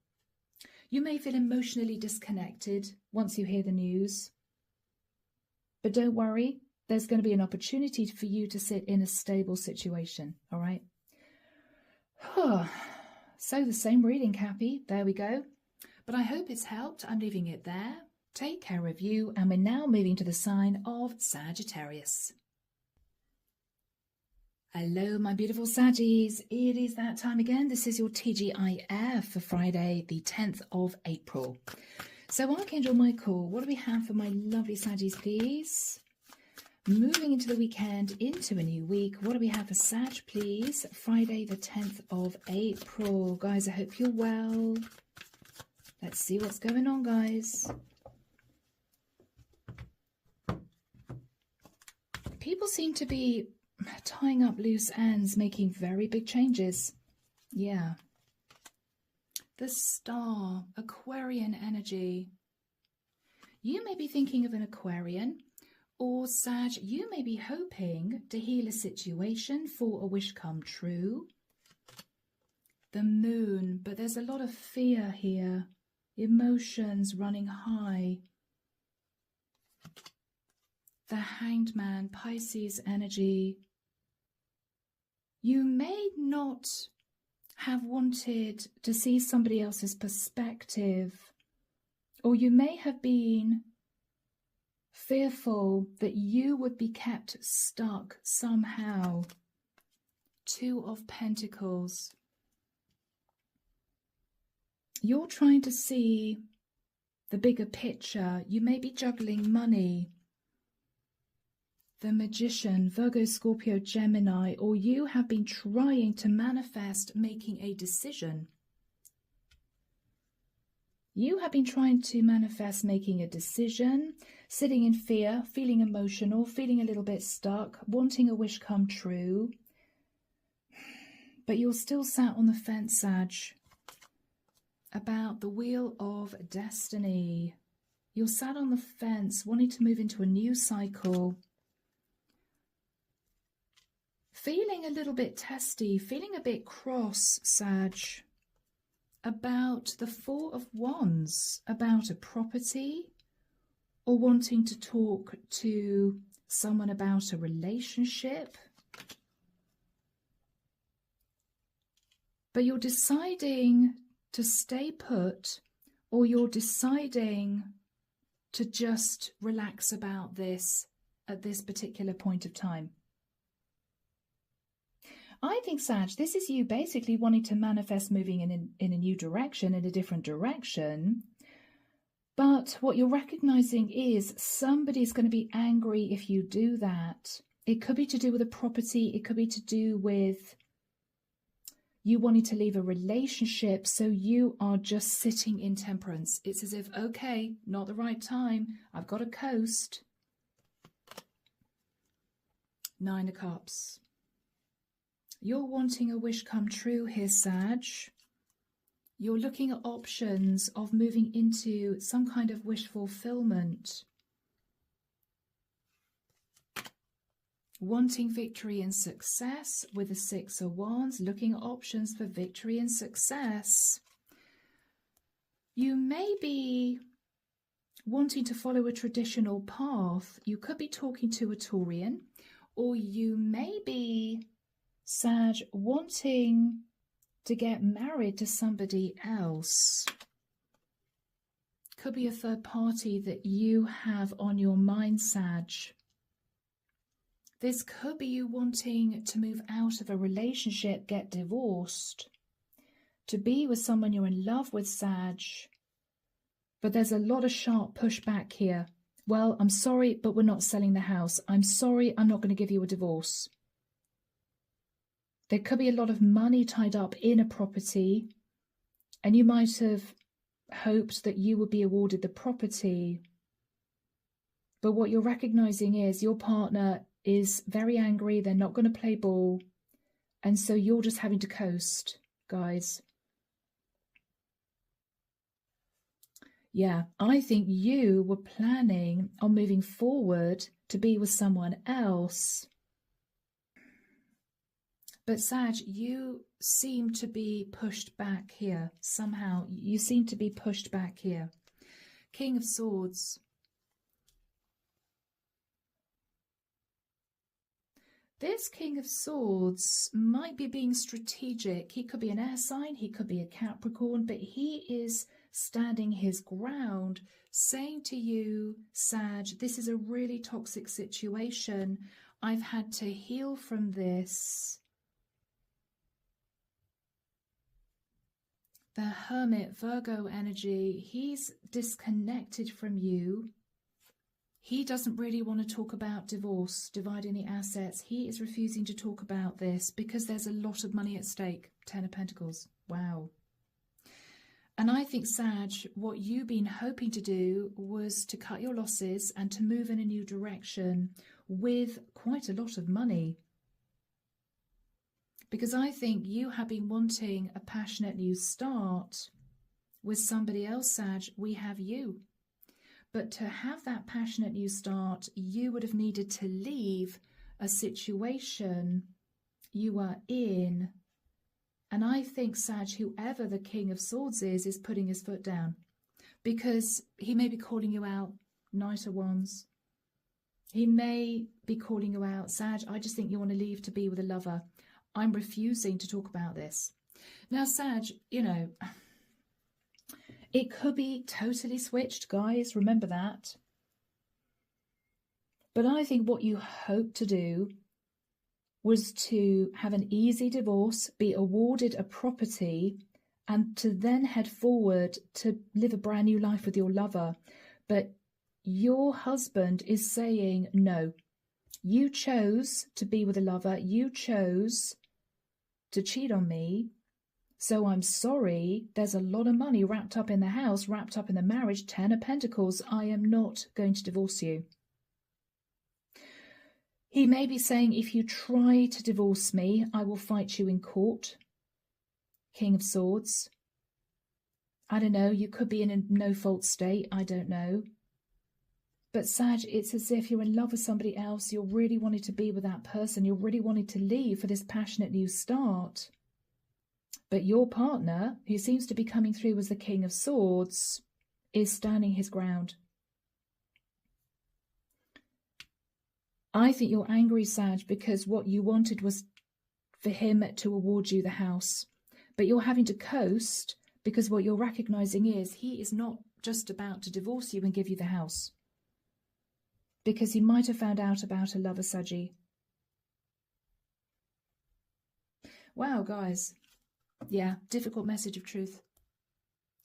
You may feel emotionally disconnected once you hear the news. But don't worry, there's going to be an opportunity for you to sit in a stable situation, all right? So the same reading, Cappy. There we go. But I hope it's helped. I'm leaving it there. Take care of you, and we're now moving to the sign of Sagittarius. Hello, my beautiful Saggies. It is that time again. This is your TGIF for Friday, the 10th of April. So, Archangel Michael, what do we have for my lovely Saggies, please? Moving into the weekend, into a new week. What do we have for Sag, please? Friday, the 10th of April. Guys, I hope you're well. Let's see what's going on, guys. People seem to be tying up loose ends, making very big changes. Yeah. The Star, Aquarian energy. You may be thinking of an Aquarian, or Sag, you may be hoping to heal a situation for a wish come true. The Moon, but there's a lot of fear here. Emotions running high. The Hanged Man, Pisces energy. You may not have wanted to see somebody else's perspective, or you may have been fearful that you would be kept stuck somehow. Two of Pentacles. You're trying to see the bigger picture. You may be juggling money. The Magician, Virgo, Scorpio, Gemini, or you have been trying to manifest making a decision. You have been trying to manifest making a decision, sitting in fear, feeling emotional, feeling a little bit stuck, wanting a wish come true. But you're still sat on the fence, Sag, about the Wheel of Destiny. You're sat on the fence, wanting to move into a new cycle. Feeling a little bit testy, feeling a bit cross, Sag, about the Four of Wands, about a property, or wanting to talk to someone about a relationship. But you're deciding to stay put, or you're deciding to just relax about this at this particular point of time. I think, Sag, this is you basically wanting to manifest moving in a new direction, in a different direction. But what you're recognizing is somebody's going to be angry if you do that. It could be to do with a property. It could be to do with you wanting to leave a relationship. So you are just sitting in temperance. It's as if, okay, not the right time. I've got to coast. Nine of Cups. You're wanting a wish come true here, Sag. You're looking at options of moving into some kind of wish fulfillment. Wanting victory and success with the Six of Wands, looking at options for victory and success. You may be wanting to follow a traditional path. You could be talking to a Taurian, or you may be, Sag, wanting to get married to somebody else. Could be a third party that you have on your mind, Sag. This could be you wanting to move out of a relationship, get divorced, to be with someone you're in love with, Sag. But there's a lot of sharp pushback here. Well, I'm sorry, but we're not selling the house. I'm sorry, I'm not going to give you a divorce. There could be a lot of money tied up in a property, and you might have hoped that you would be awarded the property. But what you're recognizing is your partner is very angry. They're not going to play ball. And so you're just having to coast, guys. Yeah, I think you were planning on moving forward to be with someone else. But Sag, you seem to be pushed back here. Somehow, you seem to be pushed back here. King of Swords. This King of Swords might be being strategic. He could be an air sign, he could be a Capricorn, but he is standing his ground, saying to you, Sag, this is a really toxic situation. I've had to heal from this. The Hermit, Virgo energy, he's disconnected from you. He doesn't really want to talk about divorce, dividing the assets. He is refusing to talk about this because there's a lot of money at stake. 10 of Pentacles. Wow. And I think, Sag, what you've been hoping to do was to cut your losses and to move in a new direction with quite a lot of money. Because I think you have been wanting a passionate new start with somebody else, Sag. We have you. But to have that passionate new start, you would have needed to leave a situation you are in. And I think, Sag, whoever the King of Swords is putting his foot down. Because he may be calling you out, Knight of Wands. He may be calling you out, Sag, I just think you want to leave to be with a lover. I'm refusing to talk about this. Now, Sag, you know, it could be totally switched, guys. Remember that. But I think what you hope to do was to have an easy divorce, be awarded a property, and to then head forward to live a brand new life with your lover. But your husband is saying, no, you chose to be with a lover. You chose to cheat on me. So I'm sorry, there's a lot of money wrapped up in the house, wrapped up in the marriage, 10 of Pentacles. I am not going to divorce you. He may be saying, if you try to divorce me, I will fight you in court. King of Swords. I don't know, you could be in a no-fault state, I don't know. But Sag, it's as if you're in love with somebody else, you're really wanting to be with that person, you're really wanting to leave for this passionate new start. But your partner, who seems to be coming through as the King of Swords, is standing his ground. I think you're angry, Sag, because what you wanted was for him to award you the house. But you're having to coast because what you're recognizing is he is not just about to divorce you and give you the house. Because he might have found out about a lover, Saggy. Wow, guys. Yeah, difficult message of truth.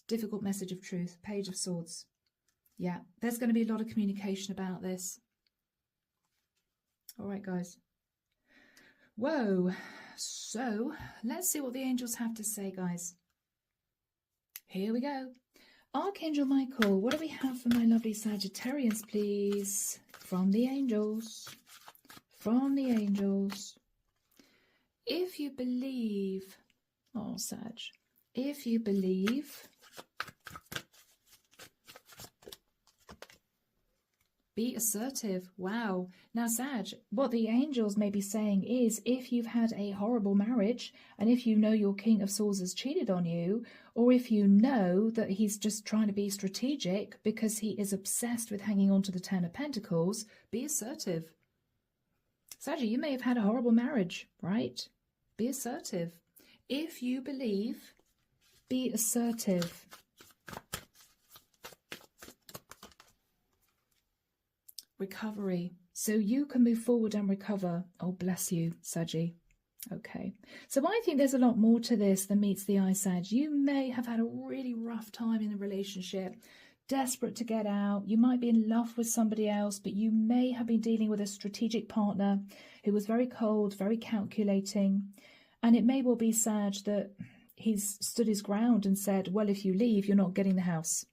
Difficult message of truth. Page of Swords. Yeah, there's going to be a lot of communication about this. All right, guys. Whoa. So, let's see what the angels have to say, guys. Here we go. Archangel Michael, what do we have for my lovely Sagittarians, please? From the angels. From the angels. If you believe... Oh, Sag. If you believe... Be assertive. Wow. Now, Sag, what the angels may be saying is if you've had a horrible marriage and if you know your King of Swords has cheated on you, or if you know that he's just trying to be strategic because he is obsessed with hanging on to the 10 of Pentacles, be assertive. Sag, you may have had a horrible marriage, right? Be assertive. If you believe, be assertive. Recovery. So you can move forward and recover. Oh, bless you, Saggy. Okay. So I think there's a lot more to this than meets the eye, Sag. You may have had a really rough time in a relationship, desperate to get out. You might be in love with somebody else, but you may have been dealing with a strategic partner who was very cold, very calculating. And it may well be, Sag, that he's stood his ground and said, well, if you leave, you're not getting the house.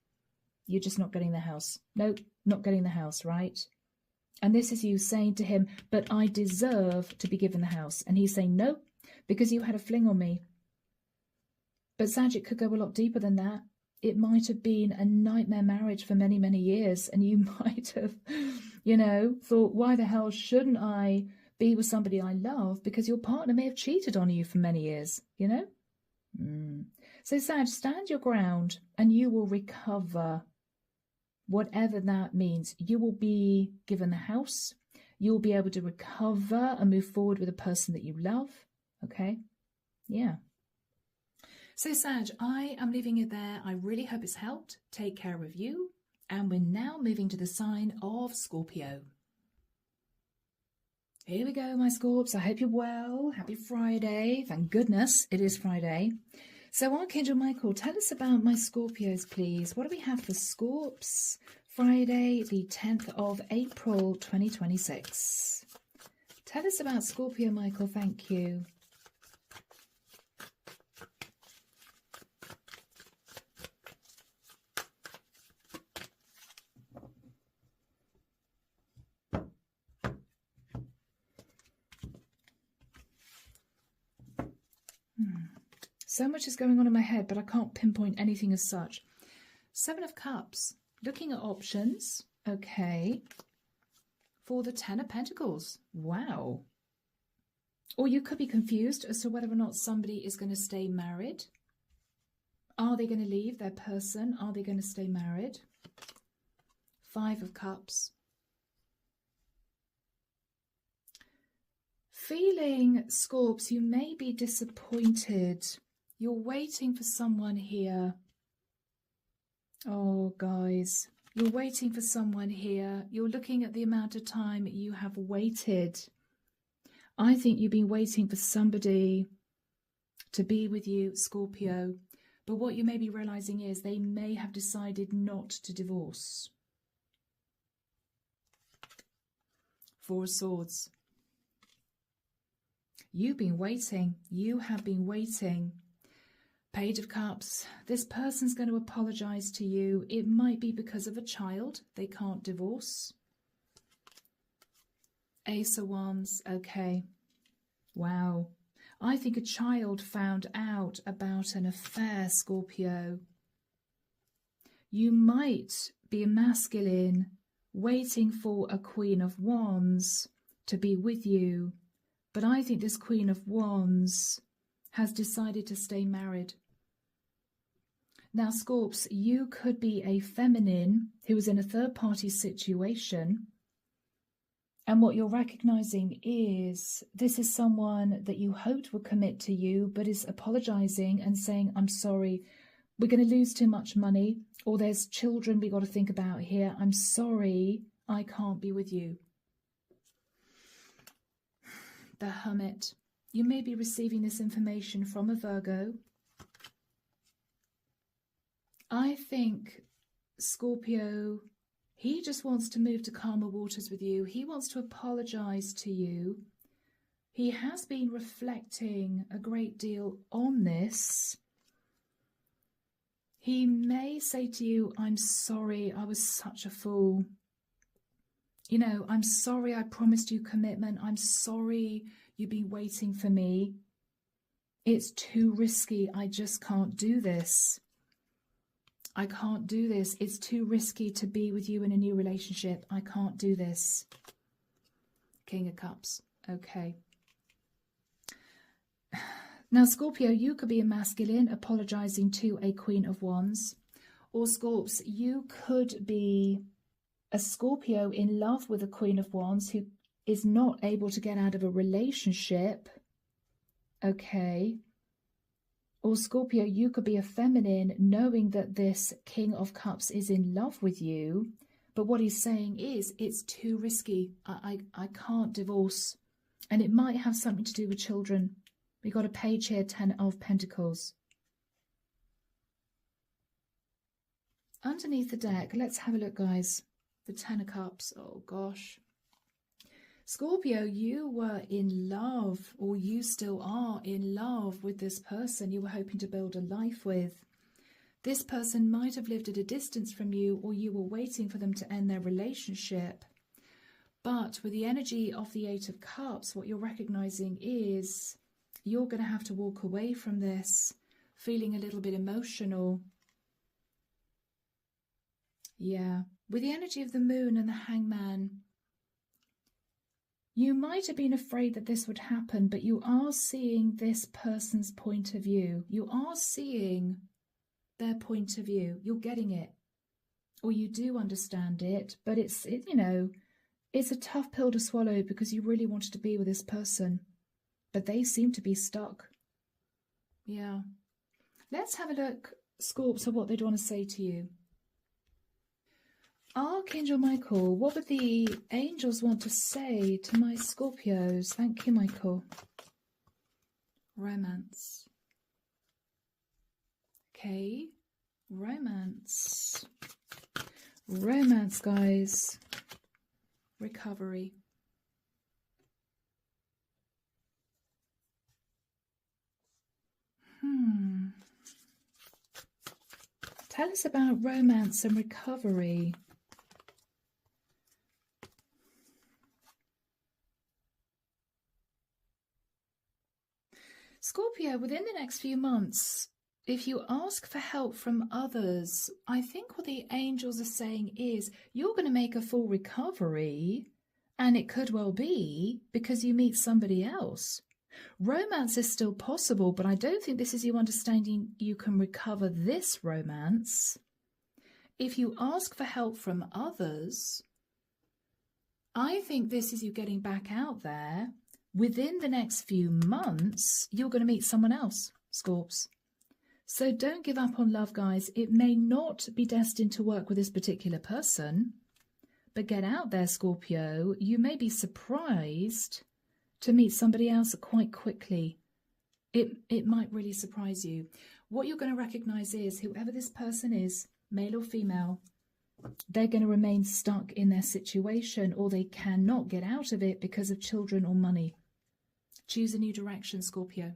You're just not getting the house. Nope, not getting the house, right? And this is you saying to him, but I deserve to be given the house. And he's saying, no, because you had a fling on me. But Sag, it could go a lot deeper than that. It might have been a nightmare marriage for many, many years. And you might have, you know, thought, why the hell shouldn't I be with somebody I love? Because your partner may have cheated on you for many years, you know? So Sag, stand your ground and you will recover. Whatever that means, you will be given the house. You'll be able to recover and move forward with a person that you love. Okay? Yeah. So, Sag, I am leaving it there. I really hope it's helped. Take care of you. And we're now moving to the sign of Scorpio. Here we go, my Scorps. I hope you're well. Happy Friday. Thank goodness it is Friday. So Archangel Michael, tell us about my Scorpios, please. What do we have for Scorps? Friday, the 10th of April, 2026. Tell us about Scorpio, Michael. Thank you. So much is going on in my head, but I can't pinpoint anything as such. 7 of Cups. Looking at options. Okay. For the 10 of Pentacles. Wow. Or you could be confused as to whether or not somebody is going to stay married. Are they going to leave their person? Are they going to stay married? 5 of Cups. Feeling, Scorps, you may be disappointed. You're waiting for someone here. Oh, guys, you're waiting for someone here. You're looking at the amount of time you have waited. I think you've been waiting for somebody to be with you, Scorpio. But what you may be realizing is they may have decided not to divorce. 4 of Swords. You've been waiting. You have been waiting. Page of Cups. This person's going to apologize to you. It might be because of a child. They can't divorce. Ace of Wands. Okay. Wow. I think a child found out about an affair, Scorpio. You might be a masculine waiting for a Queen of Wands to be with you. But I think this Queen of Wands has decided to stay married. Now, Scorps, you could be a feminine who is in a third-party situation. And what you're recognizing is this is someone that you hoped would commit to you, but is apologizing and saying, I'm sorry, we're going to lose too much money, or there's children we got to think about here. I'm sorry, I can't be with you. The Hermit. You may be receiving this information from a Virgo. I think Scorpio, he just wants to move to calmer waters with you. He wants to apologize to you. He has been reflecting a great deal on this. He may say to you, I'm sorry, I was such a fool. You know, I'm sorry I promised you commitment. I'm sorry you've been waiting for me. It's too risky. I just can't do this. I can't do this. It's too risky to be with you in a new relationship. I can't do this. King of Cups. Okay. Now, Scorpio, you could be a masculine apologizing to a Queen of Wands. Or Scorps, you could be a Scorpio in love with a Queen of Wands who is not able to get out of a relationship. Okay. Or Scorpio, you could be a feminine knowing that this King of Cups is in love with you. But what he's saying is it's too risky. I can't divorce. And it might have something to do with children. We got a page here, 10 of Pentacles. Underneath the deck, let's have a look, guys. The 10 of Cups. Oh, gosh. Scorpio, you were in love, or you still are in love with this person you were hoping to build a life with. This person might have lived at a distance from you, or you were waiting for them to end their relationship. But with the energy of the 8 of Cups, what you're recognizing is you're going to have to walk away from this, feeling a little bit emotional. Yeah. With the energy of the Moon and the Hangman, you might have been afraid that this would happen, but you are seeing this person's point of view. You are seeing their point of view. You're getting it. Or you do understand it, but it's a tough pill to swallow because you really wanted to be with this person, but they seem to be stuck. Yeah. Let's have a look, Scorps, at what they'd want to say to you. Archangel Michael, what would the angels want to say to my Scorpios? Thank you, Michael. Romance. Okay, romance. Romance, guys. Recovery. Tell us about romance and recovery. Scorpio, within the next few months, if you ask for help from others, I think what the angels are saying is you're going to make a full recovery, and it could well be because you meet somebody else. Romance is still possible, but I don't think this is you understanding you can recover this romance. If you ask for help from others, I think this is you getting back out there. Within the next few months, you're going to meet someone else, Scorps. So don't give up on love, guys. It may not be destined to work with this particular person, but get out there, Scorpio. You may be surprised to meet somebody else quite quickly. It might really surprise you. What you're going to recognize is whoever this person is, male or female, they're going to remain stuck in their situation, or they cannot get out of it because of children or money. Choose a new direction, Scorpio.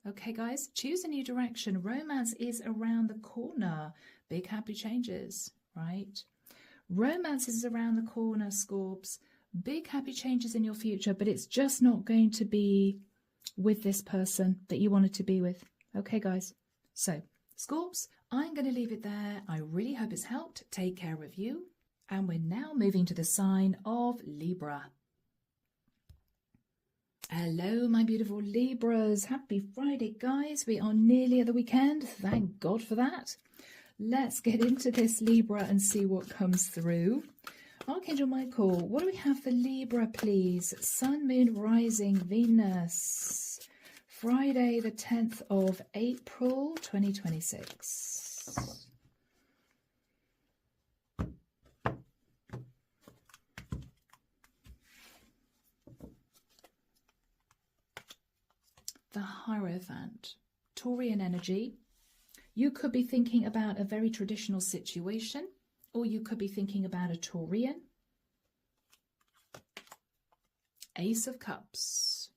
Okay, guys, choose a new direction. Romance is around the corner. Big happy changes, right? Romance is around the corner, Scorps. Big happy changes in your future, but it's just not going to be with this person that you wanted to be with. Okay, guys. So, Scorps, I'm going to leave it there. I really hope it's helped. Take care of you. And we're now moving to the sign of Libra. Hello, my beautiful Libras. Happy Friday, guys. We are nearly at the weekend. Thank God for that. Let's get into this, Libra, and see what comes through. Archangel Michael, what do we have for Libra, please? Sun, Moon, Rising, Venus. Friday, the 10th of April, 2026. The Hierophant, Taurian energy. You could be thinking about a very traditional situation, or you could be thinking about a Taurian. Ace of Cups.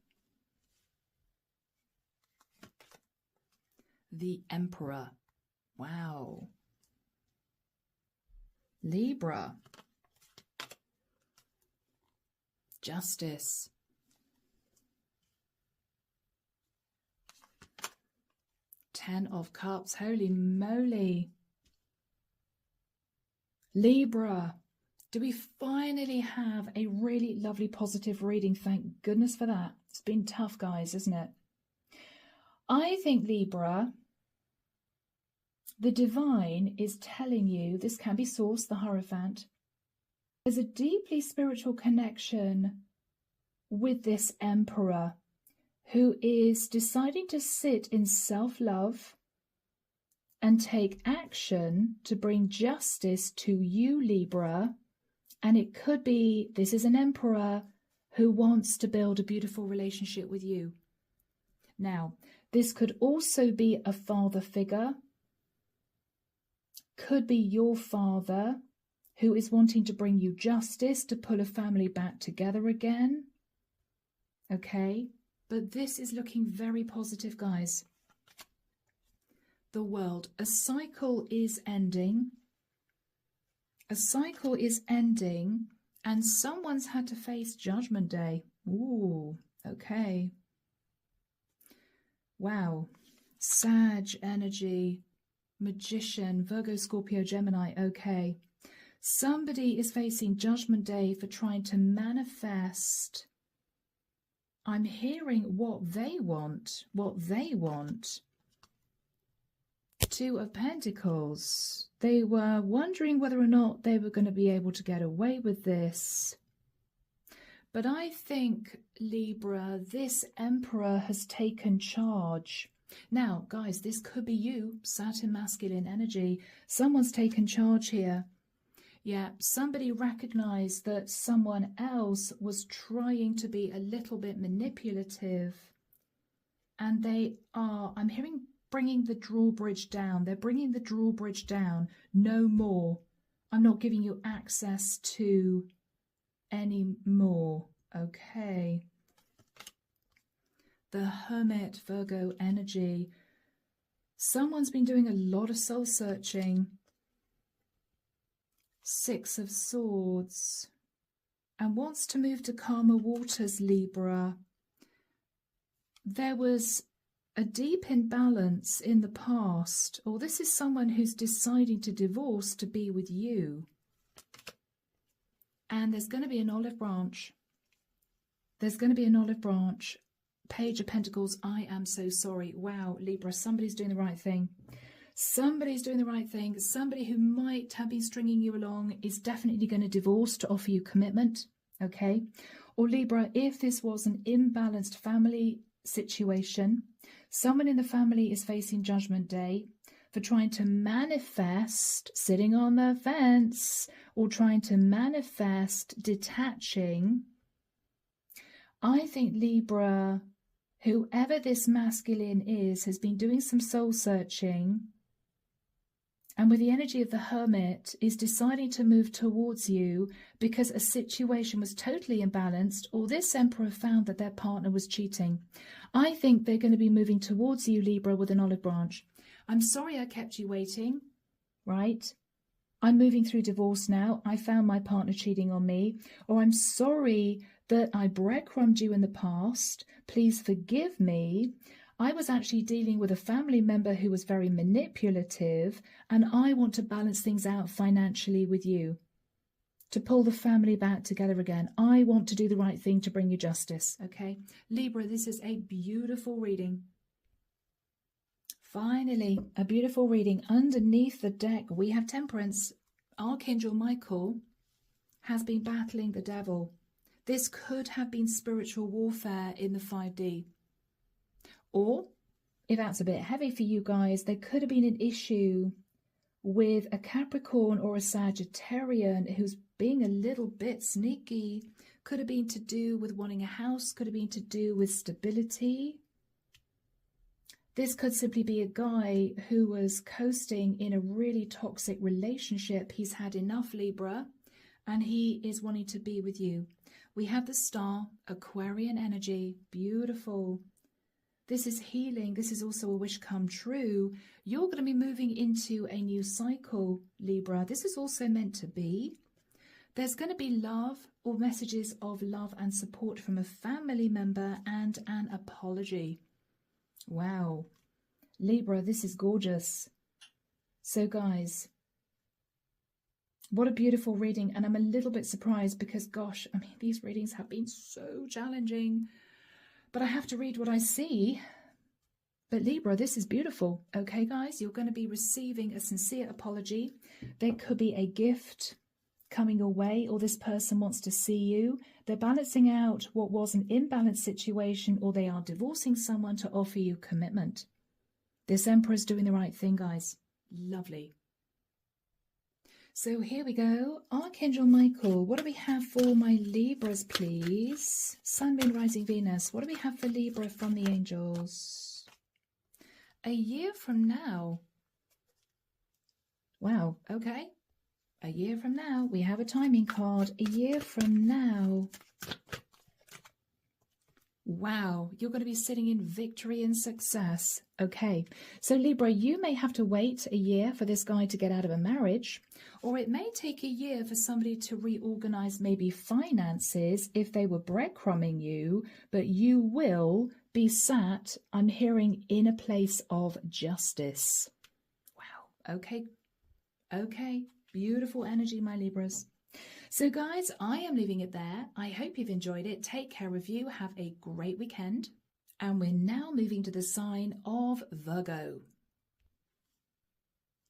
The Emperor. Wow. Libra. Justice. Ten of Cups. Holy moly. Libra. Do we finally have a really lovely positive reading? Thank goodness for that. It's been tough, guys, isn't it? I think, Libra, the divine is telling you, this can be Source, the Hierophant, there's a deeply spiritual connection with this Emperor who is deciding to sit in self-love and take action to bring justice to you, Libra. And it could be, this is an Emperor who wants to build a beautiful relationship with you. Now, this could also be a father figure. Could be your father who is wanting to bring you justice, to pull a family back together again. Okay? But this is looking very positive, guys. The World. A cycle is ending. A cycle is ending, and someone's had to face Judgment Day. Ooh, okay. Wow. Sag energy, Magician, Virgo, Scorpio, Gemini. Okay. Somebody is facing Judgment Day for trying to manifest. I'm hearing what they want. What they want. Two of Pentacles. They were wondering whether or not they were going to be able to get away with this. But I think, Libra, this Emperor has taken charge. Now, guys, this could be you, Saturn masculine energy. Someone's taken charge here. Yeah, somebody recognized that someone else was trying to be a little bit manipulative. And they are, I'm hearing, bringing the drawbridge down. They're bringing the drawbridge down. No more. I'm not giving you access to any more. Okay. The Hermit, Virgo energy. Someone's been doing a lot of soul searching. Six of Swords. And wants to move to calmer waters, Libra. There was a deep imbalance in the past, or this is someone who's deciding to divorce to be with you. And there's going to be an olive branch. There's going to be an olive branch. Page of Pentacles, I am so sorry. Wow, Libra, somebody's doing the right thing. Somebody's doing the right thing. Somebody who might have been stringing you along is definitely going to divorce to offer you commitment, okay? Or Libra, if this was an imbalanced family situation, someone in the family is facing Judgment Day for trying to manifest, sitting on the fence, or trying to manifest detaching. I think Libra, whoever this masculine is, has been doing some soul searching, and with the energy of the Hermit is deciding to move towards you because a situation was totally imbalanced, or this Emperor found that their partner was cheating. I think they're going to be moving towards you, Libra, with an olive branch. I'm sorry I kept you waiting, right? I'm moving through divorce now. I found my partner cheating on me. Or I'm sorry that I breadcrumbed you in the past. Please forgive me. I was actually dealing with a family member who was very manipulative, and I want to balance things out financially with you, to pull the family back together again. I want to do the right thing to bring you justice, okay? Libra, this is a beautiful reading. Finally, a beautiful reading. Underneath the deck, we have Temperance. Archangel Michael has been battling the devil. This could have been spiritual warfare in the 5D. Or, if that's a bit heavy for you guys, there could have been an issue with a Capricorn or a Sagittarian who's being a little bit sneaky. Could have been to do with wanting a house, could have been to do with stability. This could simply be a guy who was coasting in a really toxic relationship. He's had enough, Libra, and he is wanting to be with you. We have the Star, Aquarian energy, beautiful. This is healing. This is also a wish come true. You're going to be moving into a new cycle, Libra. This is also meant to be. There's going to be love or messages of love and support from a family member and an apology. Wow. Libra, this is gorgeous. So guys, what a beautiful reading. And I'm a little bit surprised because, gosh, I mean, these readings have been so challenging. But I have to read what I see. But Libra, this is beautiful. Okay, guys, you're going to be receiving a sincere apology. There could be a gift coming your way, or this person wants to see you. They're balancing out what was an imbalanced situation, or they are divorcing someone to offer you commitment. This Emperor is doing the right thing, guys. Lovely. So here we go. Archangel Michael, what do we have for my Libras, please? Sun, Moon, Rising, Venus. What do we have for Libra from the angels? A year from now. Wow, okay. A year from now. We have a timing card. A year from now. Wow, you're going to be sitting in victory and success. Okay, so Libra, you may have to wait a year for this guy to get out of a marriage, or it may take a year for somebody to reorganize maybe finances if they were breadcrumbing you, but you will be sat, I'm hearing, in a place of justice. Wow, okay, okay, beautiful energy, my Libras. So guys, I am leaving it there. I hope you've enjoyed it. Take care of you. Have a great weekend. And we're now moving to the sign of Virgo.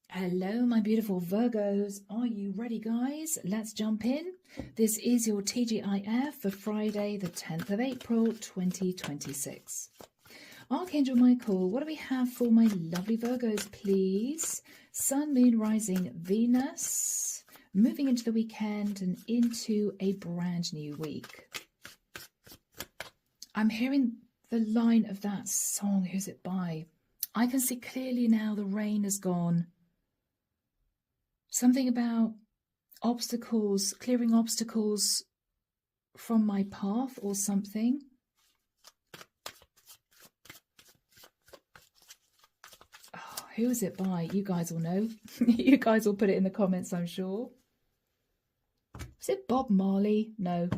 Hello, my beautiful Virgos. Are you ready, guys? Let's jump in. This is your TGIF for Friday, the 10th of April, 2026. Archangel Michael, what do we have for my lovely Virgos, please? Sun, Moon, Rising, Venus. moving into the weekend and into a brand new week. I'm hearing the line of that song. Who's it by? I can see clearly now the rain is gone. Something about obstacles, clearing obstacles from my path or something. Oh, who is it by? You guys will know. You guys will put it in the comments, I'm sure. Is it Bob Marley? No.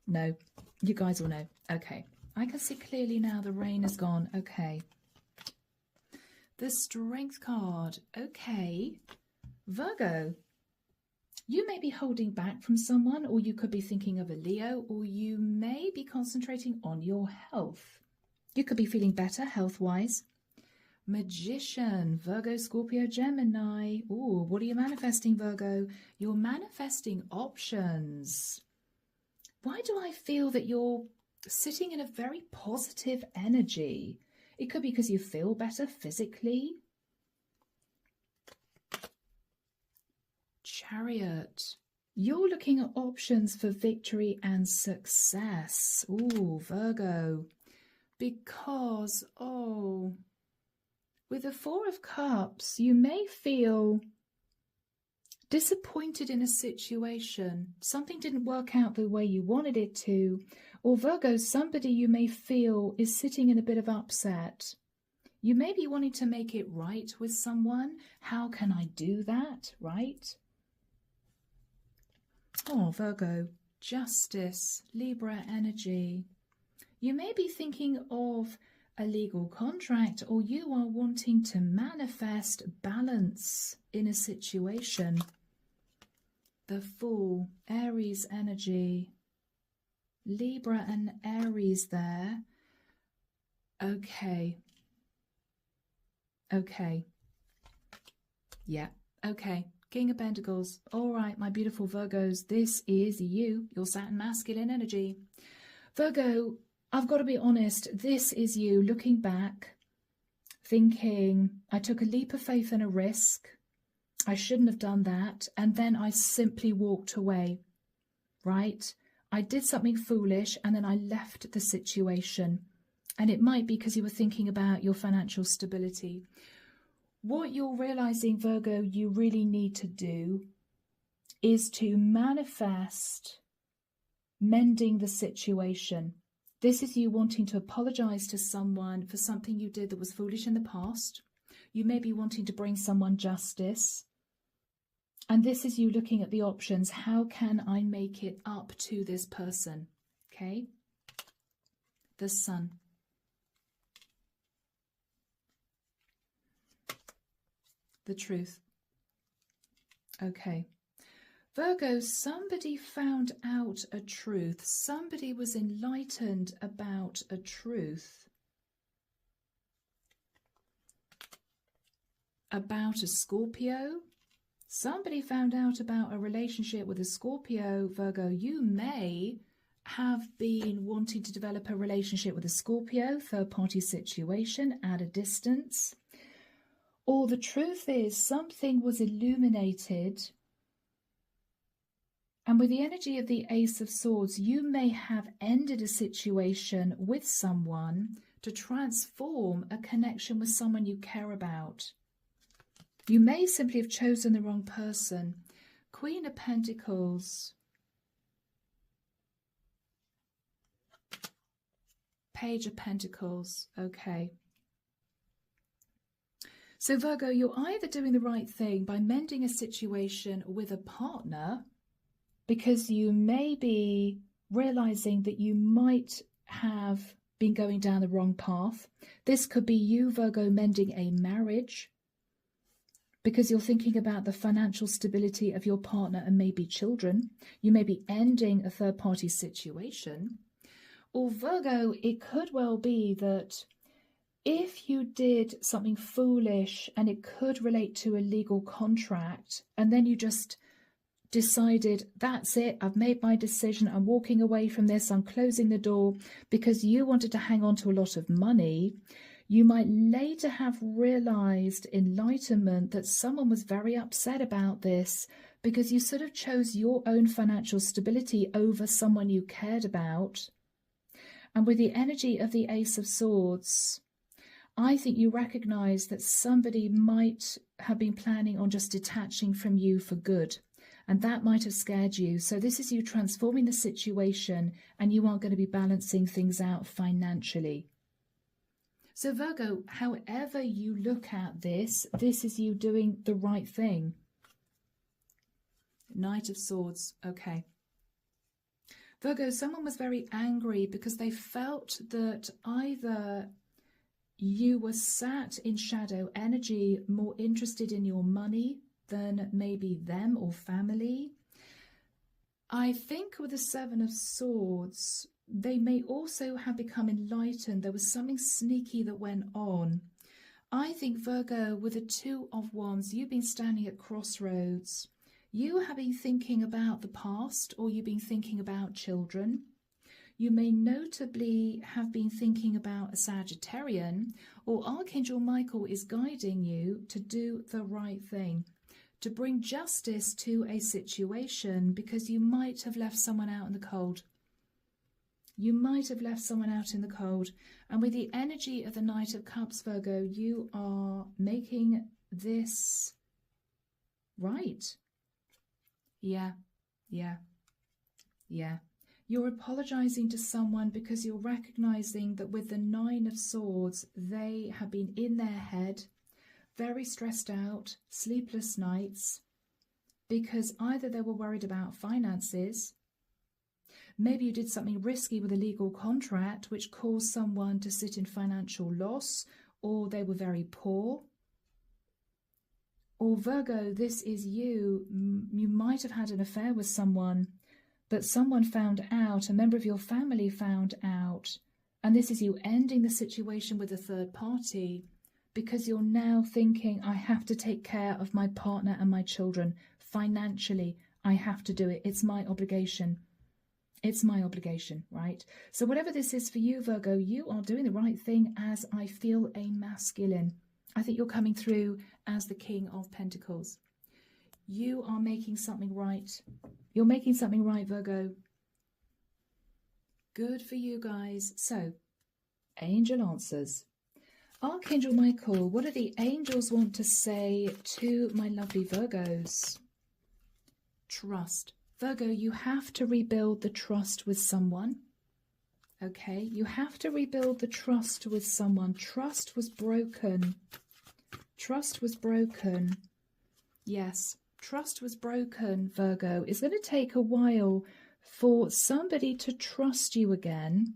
No. You guys will know. Okay. I can see clearly now the rain is gone. Okay. The Strength card. Okay. Virgo. You may be holding back from someone, or you could be thinking of a Leo, or you may be concentrating on your health. You could be feeling better health-wise. Magician, Virgo, Scorpio, Gemini. Ooh, what are you manifesting, Virgo? You're manifesting options. Why do I feel that you're sitting in a very positive energy? It could be because you feel better physically. Chariot. You're looking at options for victory and success. Ooh, Virgo. Because, oh, with the Four of Cups, you may feel disappointed in a situation. Something didn't work out the way you wanted it to. Or Virgo, somebody you may feel is sitting in a bit of upset. You may be wanting to make it right with someone. How can I do that, right? Oh, Virgo, Justice, Libra energy. You may be thinking of a legal contract, or you are wanting to manifest balance in a situation. The Fool, Aries energy. Libra and Aries there. Okay. Okay. Yeah, okay. King of Pentacles. All right, my beautiful Virgos, this is you, your Saturn masculine energy. Virgo, I've got to be honest, this is you looking back, thinking, I took a leap of faith and a risk. I shouldn't have done that. And then I simply walked away, right? I did something foolish and then I left the situation. And it might be because you were thinking about your financial stability. What you're realizing, Virgo, you really need to do is to manifest mending the situation. This is you wanting to apologize to someone for something you did that was foolish in the past. You may be wanting to bring someone justice. And this is you looking at the options. How can I make it up to this person? Okay. The Sun. The Truth. Okay. Virgo, somebody found out a truth. Somebody was enlightened about a truth. About a Scorpio. Somebody found out about a relationship with a Scorpio. Virgo, you may have been wanting to develop a relationship with a Scorpio, third-party situation at a distance. Or the truth is something was illuminated. And with the energy of the Ace of Swords, you may have ended a situation with someone to transform a connection with someone you care about. You may simply have chosen the wrong person. Queen of Pentacles. Page of Pentacles. Okay. So Virgo, you're either doing the right thing by mending a situation with a partner, because you may be realizing that you might have been going down the wrong path. This could be you, Virgo, mending a marriage because you're thinking about the financial stability of your partner and maybe children. You may be ending a third-party situation. Or Virgo, it could well be that if you did something foolish and it could relate to a legal contract, and then you just decided, that's it, I've made my decision, I'm walking away from this, I'm closing the door, because you wanted to hang on to a lot of money, you might later have realized enlightenment that someone was very upset about this, because you sort of chose your own financial stability over someone you cared about. And with the energy of the Ace of Swords, I think you recognize that somebody might have been planning on just detaching from you for good. And that might have scared you. So this is you transforming the situation, and you aren't going to be balancing things out financially. So Virgo, however you look at this, this is you doing the right thing. Knight of Swords. Okay. Virgo, someone was very angry because they felt that either you were sat in shadow energy, more interested in your money than maybe them or family. I think with the Seven of Swords, they may also have become enlightened. There was something sneaky that went on. I think, Virgo, with the Two of Wands, you've been standing at crossroads. You have been thinking about the past, or you've been thinking about children. You may notably have been thinking about a Sagittarian, or Archangel Michael is guiding you to do the right thing, to bring justice to a situation, because you might have left someone out in the cold. You might have left someone out in the cold. And with the energy of the Knight of Cups, Virgo, you are making this right. Yeah. You're apologizing to someone because you're recognizing that with the Nine of Swords, they have been in their head, very stressed out, sleepless nights, because either they were worried about finances, maybe you did something risky with a legal contract which caused someone to sit in financial loss, or they were very poor. Or Virgo, this is you. You might have had an affair with someone, but someone found out, a member of your family found out, and this is you ending the situation with a third party, because you're now thinking, I have to take care of my partner and my children financially. I have to do it. It's my obligation. It's my obligation, right? So whatever this is for you, Virgo, you are doing the right thing as I feel a masculine. I think you're coming through as the King of Pentacles. You are making something right. You're making something right, Virgo. Good for you guys. So, angel answers. Archangel Michael, what do the angels want to say to my lovely Virgos? Trust. Virgo, you have to rebuild the trust with someone. Okay, you have to rebuild the trust with someone. Trust was broken. Trust was broken. Yes, trust was broken, Virgo. It's going to take a while for somebody to trust you again.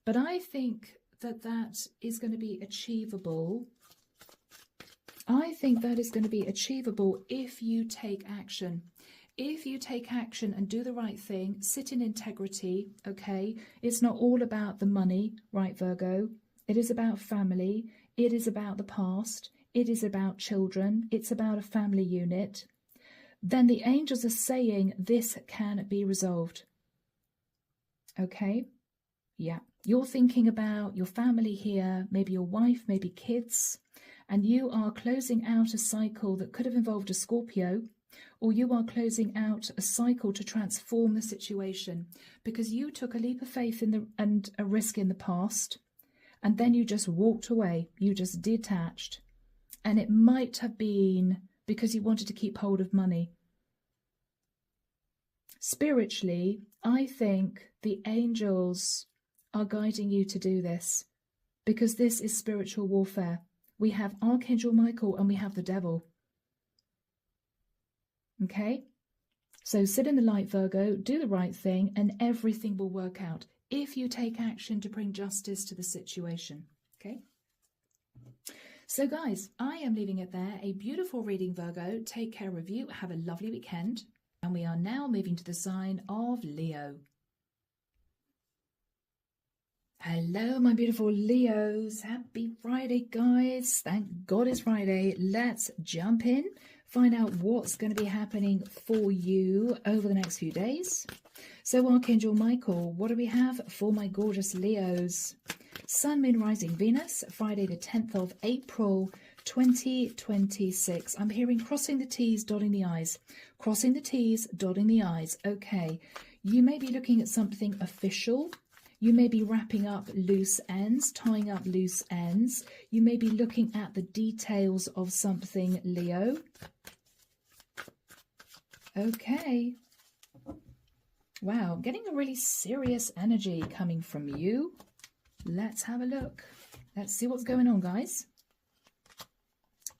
But I think that that is going to be achievable. I think that is going to be achievable if you take action. If you take action and do the right thing, sit in integrity, okay? It's not all about the money, right, Virgo? It is about family. It is about the past. It is about children. It's about a family unit. Then the angels are saying this can be resolved. Okay? Yeah. You're thinking about your family here, maybe your wife, maybe kids, and you are closing out a cycle that could have involved a Scorpio, or you are closing out a cycle to transform the situation because you took a leap of faith and a risk in the past, and then you just walked away. You just detached. And it might have been because you wanted to keep hold of money. Spiritually, I think the angels are guiding you to do this because this is spiritual warfare. We have Archangel Michael and we have the devil. Okay, so sit in the light, Virgo, do the right thing, and everything will work out if you take action to bring justice to the situation. Okay, so guys, I am leaving it there. A beautiful reading, Virgo. Take care of you. Have a lovely weekend. And we are now moving to the sign of Leo. Hello, my beautiful Leos. Happy Friday, guys. Thank God it's Friday. Let's jump in. Find out what's going to be happening for you over the next few days. So Archangel Michael, what do we have for my gorgeous Leos? Sun, Moon, Rising, Venus, Friday the 10th of April 2026. I'm hearing crossing the T's, dotting the I's. Crossing the T's, dotting the I's. Okay. You may be looking at something official. You may be wrapping up loose ends, tying up loose ends. You may be looking at the details of something, Leo. Okay. Wow, I'm getting a really serious energy coming from you. Let's have a look. Let's see what's going on, guys.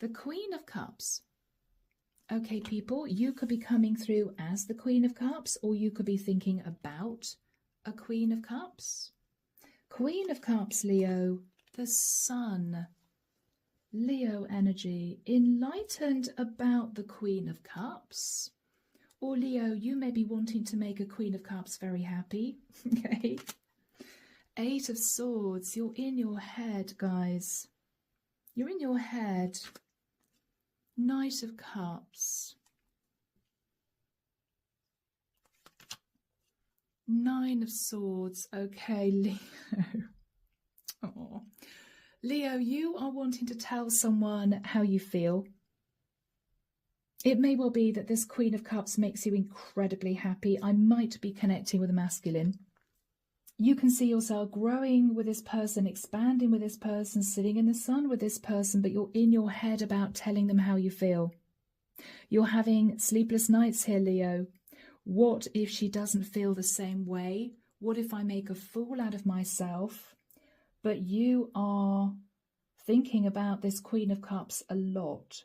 The Queen of Cups. Okay, people, you could be coming through as the Queen of Cups, or you could be thinking about a Queen of Cups. Queen of Cups, Leo, the Sun. Leo energy, enlightened about the Queen of Cups. Or Leo, you may be wanting to make a Queen of Cups very happy. Okay. 8 of Swords, you're in your head, guys. You're in your head. Knight of Cups. 9 of Swords. Okay, Leo. Oh. Leo, you are wanting to tell someone how you feel. It may well be that this Queen of Cups makes you incredibly happy. I might be connecting with a masculine. You can see yourself growing with this person, expanding with this person, sitting in the sun with this person, but you're in your head about telling them how you feel. You're having sleepless nights here, Leo. What if she doesn't feel the same way? What if I make a fool out of myself? But you are thinking about this Queen of Cups a lot.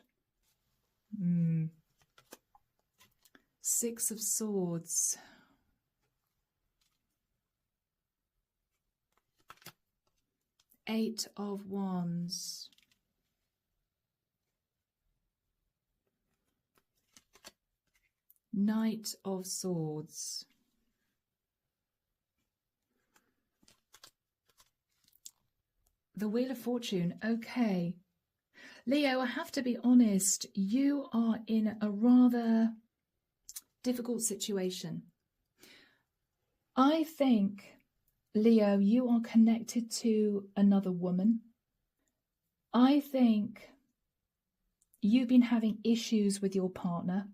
6 of Swords. Eight of Wands. Knight of Swords. The Wheel of Fortune. Okay. Leo, I have to be honest, you are in a rather difficult situation. I think, Leo, you are connected to another woman. I think you've been having issues with your partner.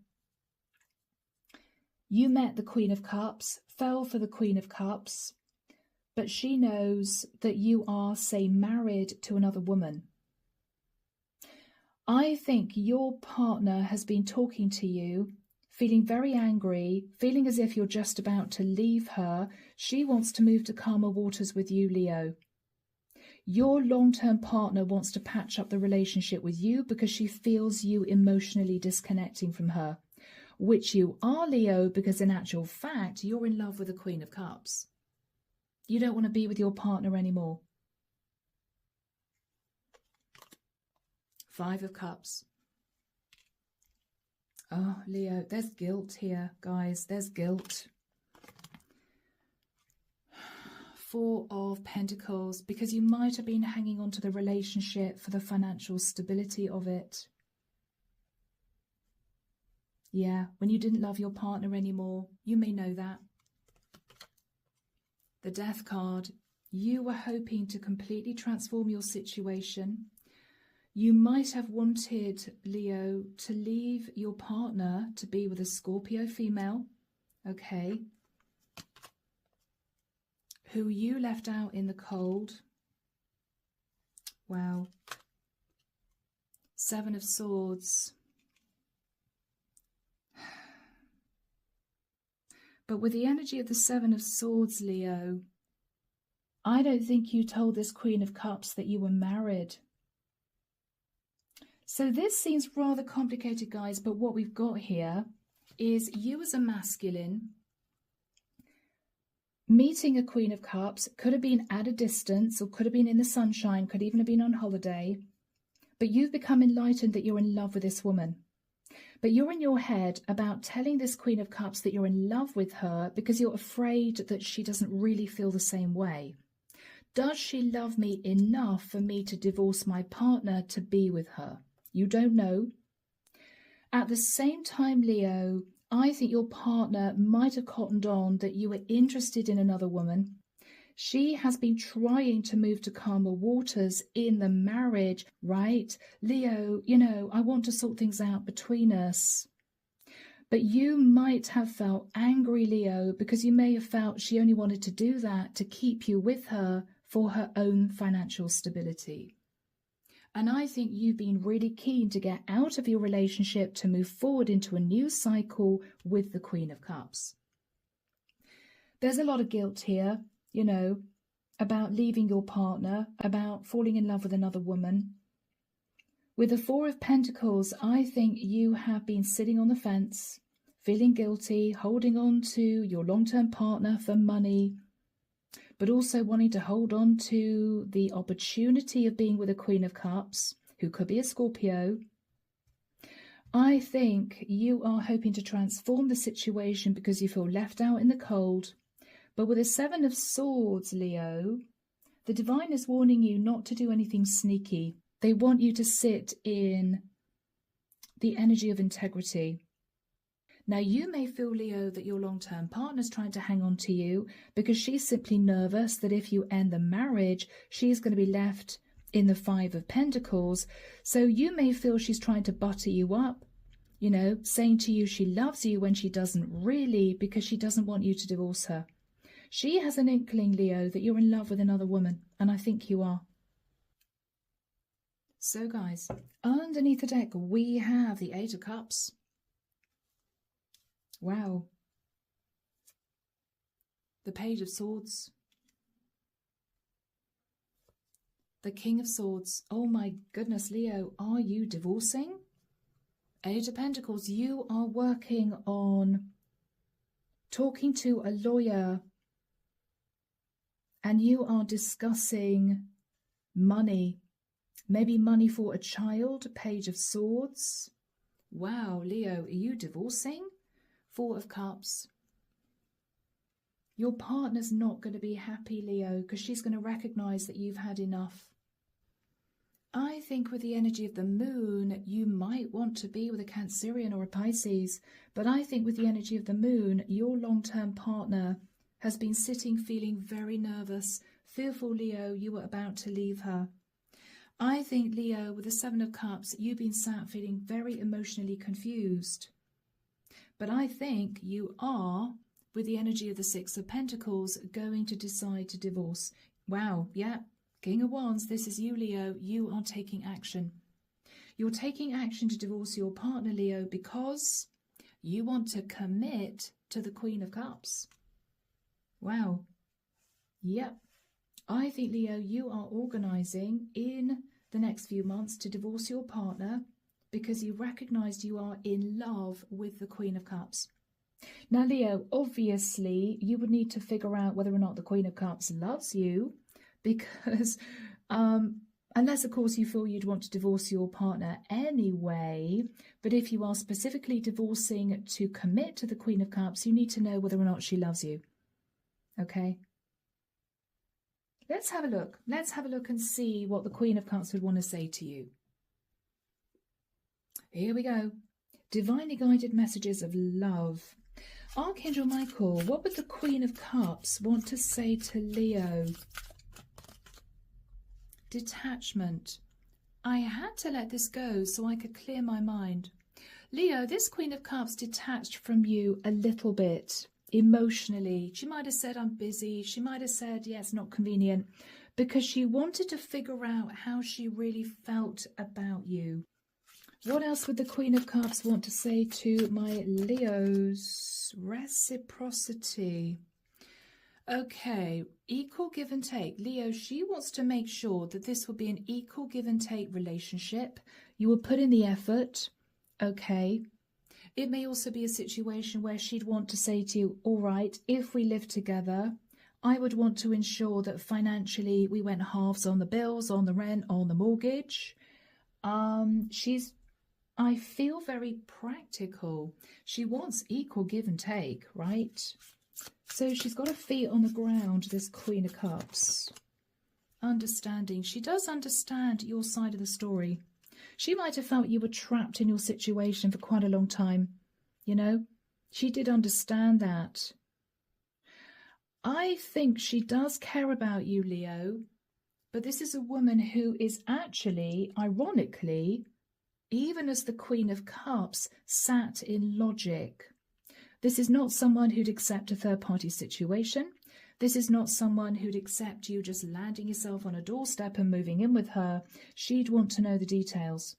You met the Queen of Cups, fell for the Queen of Cups, but she knows that you are, say, married to another woman. I think your partner has been talking to you, feeling very angry, feeling as if you're just about to leave her. She wants to move to calmer waters with you, Leo. Your long-term partner wants to patch up the relationship with you because she feels you emotionally disconnecting from her, which you are, Leo, because in actual fact, you're in love with the Queen of Cups. You don't want to be with your partner anymore. 5 of Cups. Oh, Leo, there's guilt here, guys. There's guilt. 4 of Pentacles, because you might have been hanging on to the relationship for the financial stability of it. Yeah, when you didn't love your partner anymore, you may know that. The Death card, you were hoping to completely transform your situation. You might have wanted, Leo, to leave your partner to be with a Scorpio female, okay, who you left out in the cold. Wow. 7 of Swords. But with the energy of the 7 of Swords, Leo, I don't think you told this Queen of Cups that you were married. So this seems rather complicated, guys, but what we've got here is you as a masculine meeting a Queen of Cups. Could have been at a distance or could have been in the sunshine, could even have been on holiday. But you've become enlightened that you're in love with this woman. But you're in your head about telling this Queen of Cups that you're in love with her because you're afraid that she doesn't really feel the same way. Does she love me enough for me to divorce my partner to be with her? You don't know. At the same time, Leo, I think your partner might have cottoned on that you were interested in another woman. She has been trying to move to calmer waters in the marriage, right? Leo, you know, I want to sort things out between us. But you might have felt angry, Leo, because you may have felt she only wanted to do that to keep you with her for her own financial stability. And I think you've been really keen to get out of your relationship to move forward into a new cycle with the Queen of Cups. There's a lot of guilt here, you know, about leaving your partner, about falling in love with another woman. With the Four of Pentacles, I think you have been sitting on the fence, feeling guilty, holding on to your long-term partner for money, but also wanting to hold on to the opportunity of being with a Queen of Cups, who could be a Scorpio. I think you are hoping to transform the situation because you feel left out in the cold. But with the Seven of Swords, Leo, the Divine is warning you not to do anything sneaky. They want you to sit in the energy of integrity. Now, you may feel, Leo, that your long-term partner's trying to hang on to you because she's simply nervous that if you end the marriage, she's going to be left in the Five of Pentacles. So you may feel she's trying to butter you up, you know, saying to you she loves you when she doesn't really, because she doesn't want you to divorce her. She has an inkling, Leo, that you're in love with another woman, and I think you are. So, guys, underneath the deck, we have the Eight of Cups. Wow. The Page of Swords. The King of Swords. Oh my goodness, Leo, are you divorcing? Eight of Pentacles, you are working on talking to a lawyer and you are discussing money. Maybe money for a child, Page of Swords. Wow, Leo, are you divorcing? Four of Cups. Your partner's not going to be happy, Leo, because she's going to recognize that you've had enough. I think with the energy of the moon, you might want to be with a Cancerian or a Pisces, but I think with the energy of the moon, your long-term partner has been sitting feeling very nervous, fearful, Leo, you were about to leave her. I think, Leo, with the Seven of Cups, you've been sat feeling very emotionally confused. But I think you are, with the energy of the Six of Pentacles, going to decide to divorce. Wow, yeah, King of Wands, this is you, Leo. You are taking action. You're taking action to divorce your partner, Leo, because you want to commit to the Queen of Cups. Wow. Yep. I think, Leo, you are organising in the next few months to divorce your partner because you recognised you are in love with the Queen of Cups. Now, Leo, obviously, you would need to figure out whether or not the Queen of Cups loves you because unless, of course, you feel you'd want to divorce your partner anyway. But if you are specifically divorcing to commit to the Queen of Cups, you need to know whether or not she loves you. Okay? Let's have a look. Let's have a look and see what the Queen of Cups would want to say to you. Here we go. Divinely guided messages of love. Archangel Michael, what would the Queen of Cups want to say to Leo? Detachment. I had to let this go so I could clear my mind. Leo, this Queen of Cups detached from you a little bit. Emotionally, she might have said, I'm busy. She might have said, yeah, it's not convenient, because she wanted to figure out how she really felt about you. What else would the Queen of Cups want to say to my Leos? Reciprocity. Okay, equal give and take. Leo, she wants to make sure that this will be an equal give and take relationship. You will put in the effort. Okay. It may also be a situation where she'd want to say to you, all right, if we live together, I would want to ensure that financially we went halves on the bills, on the rent, on the mortgage. I feel very practical. She wants equal give and take, right? So she's got her feet on the ground, this Queen of Cups. Understanding. She does understand your side of the story. She might have felt you were trapped in your situation for quite a long time. You know, she did understand that. I think she does care about you, Leo, but this is a woman who is actually, ironically, even as the Queen of Cups, sat in logic. This is not someone who'd accept a third-party situation. This is not someone who'd accept you just landing yourself on a doorstep and moving in with her. She'd want to know the details.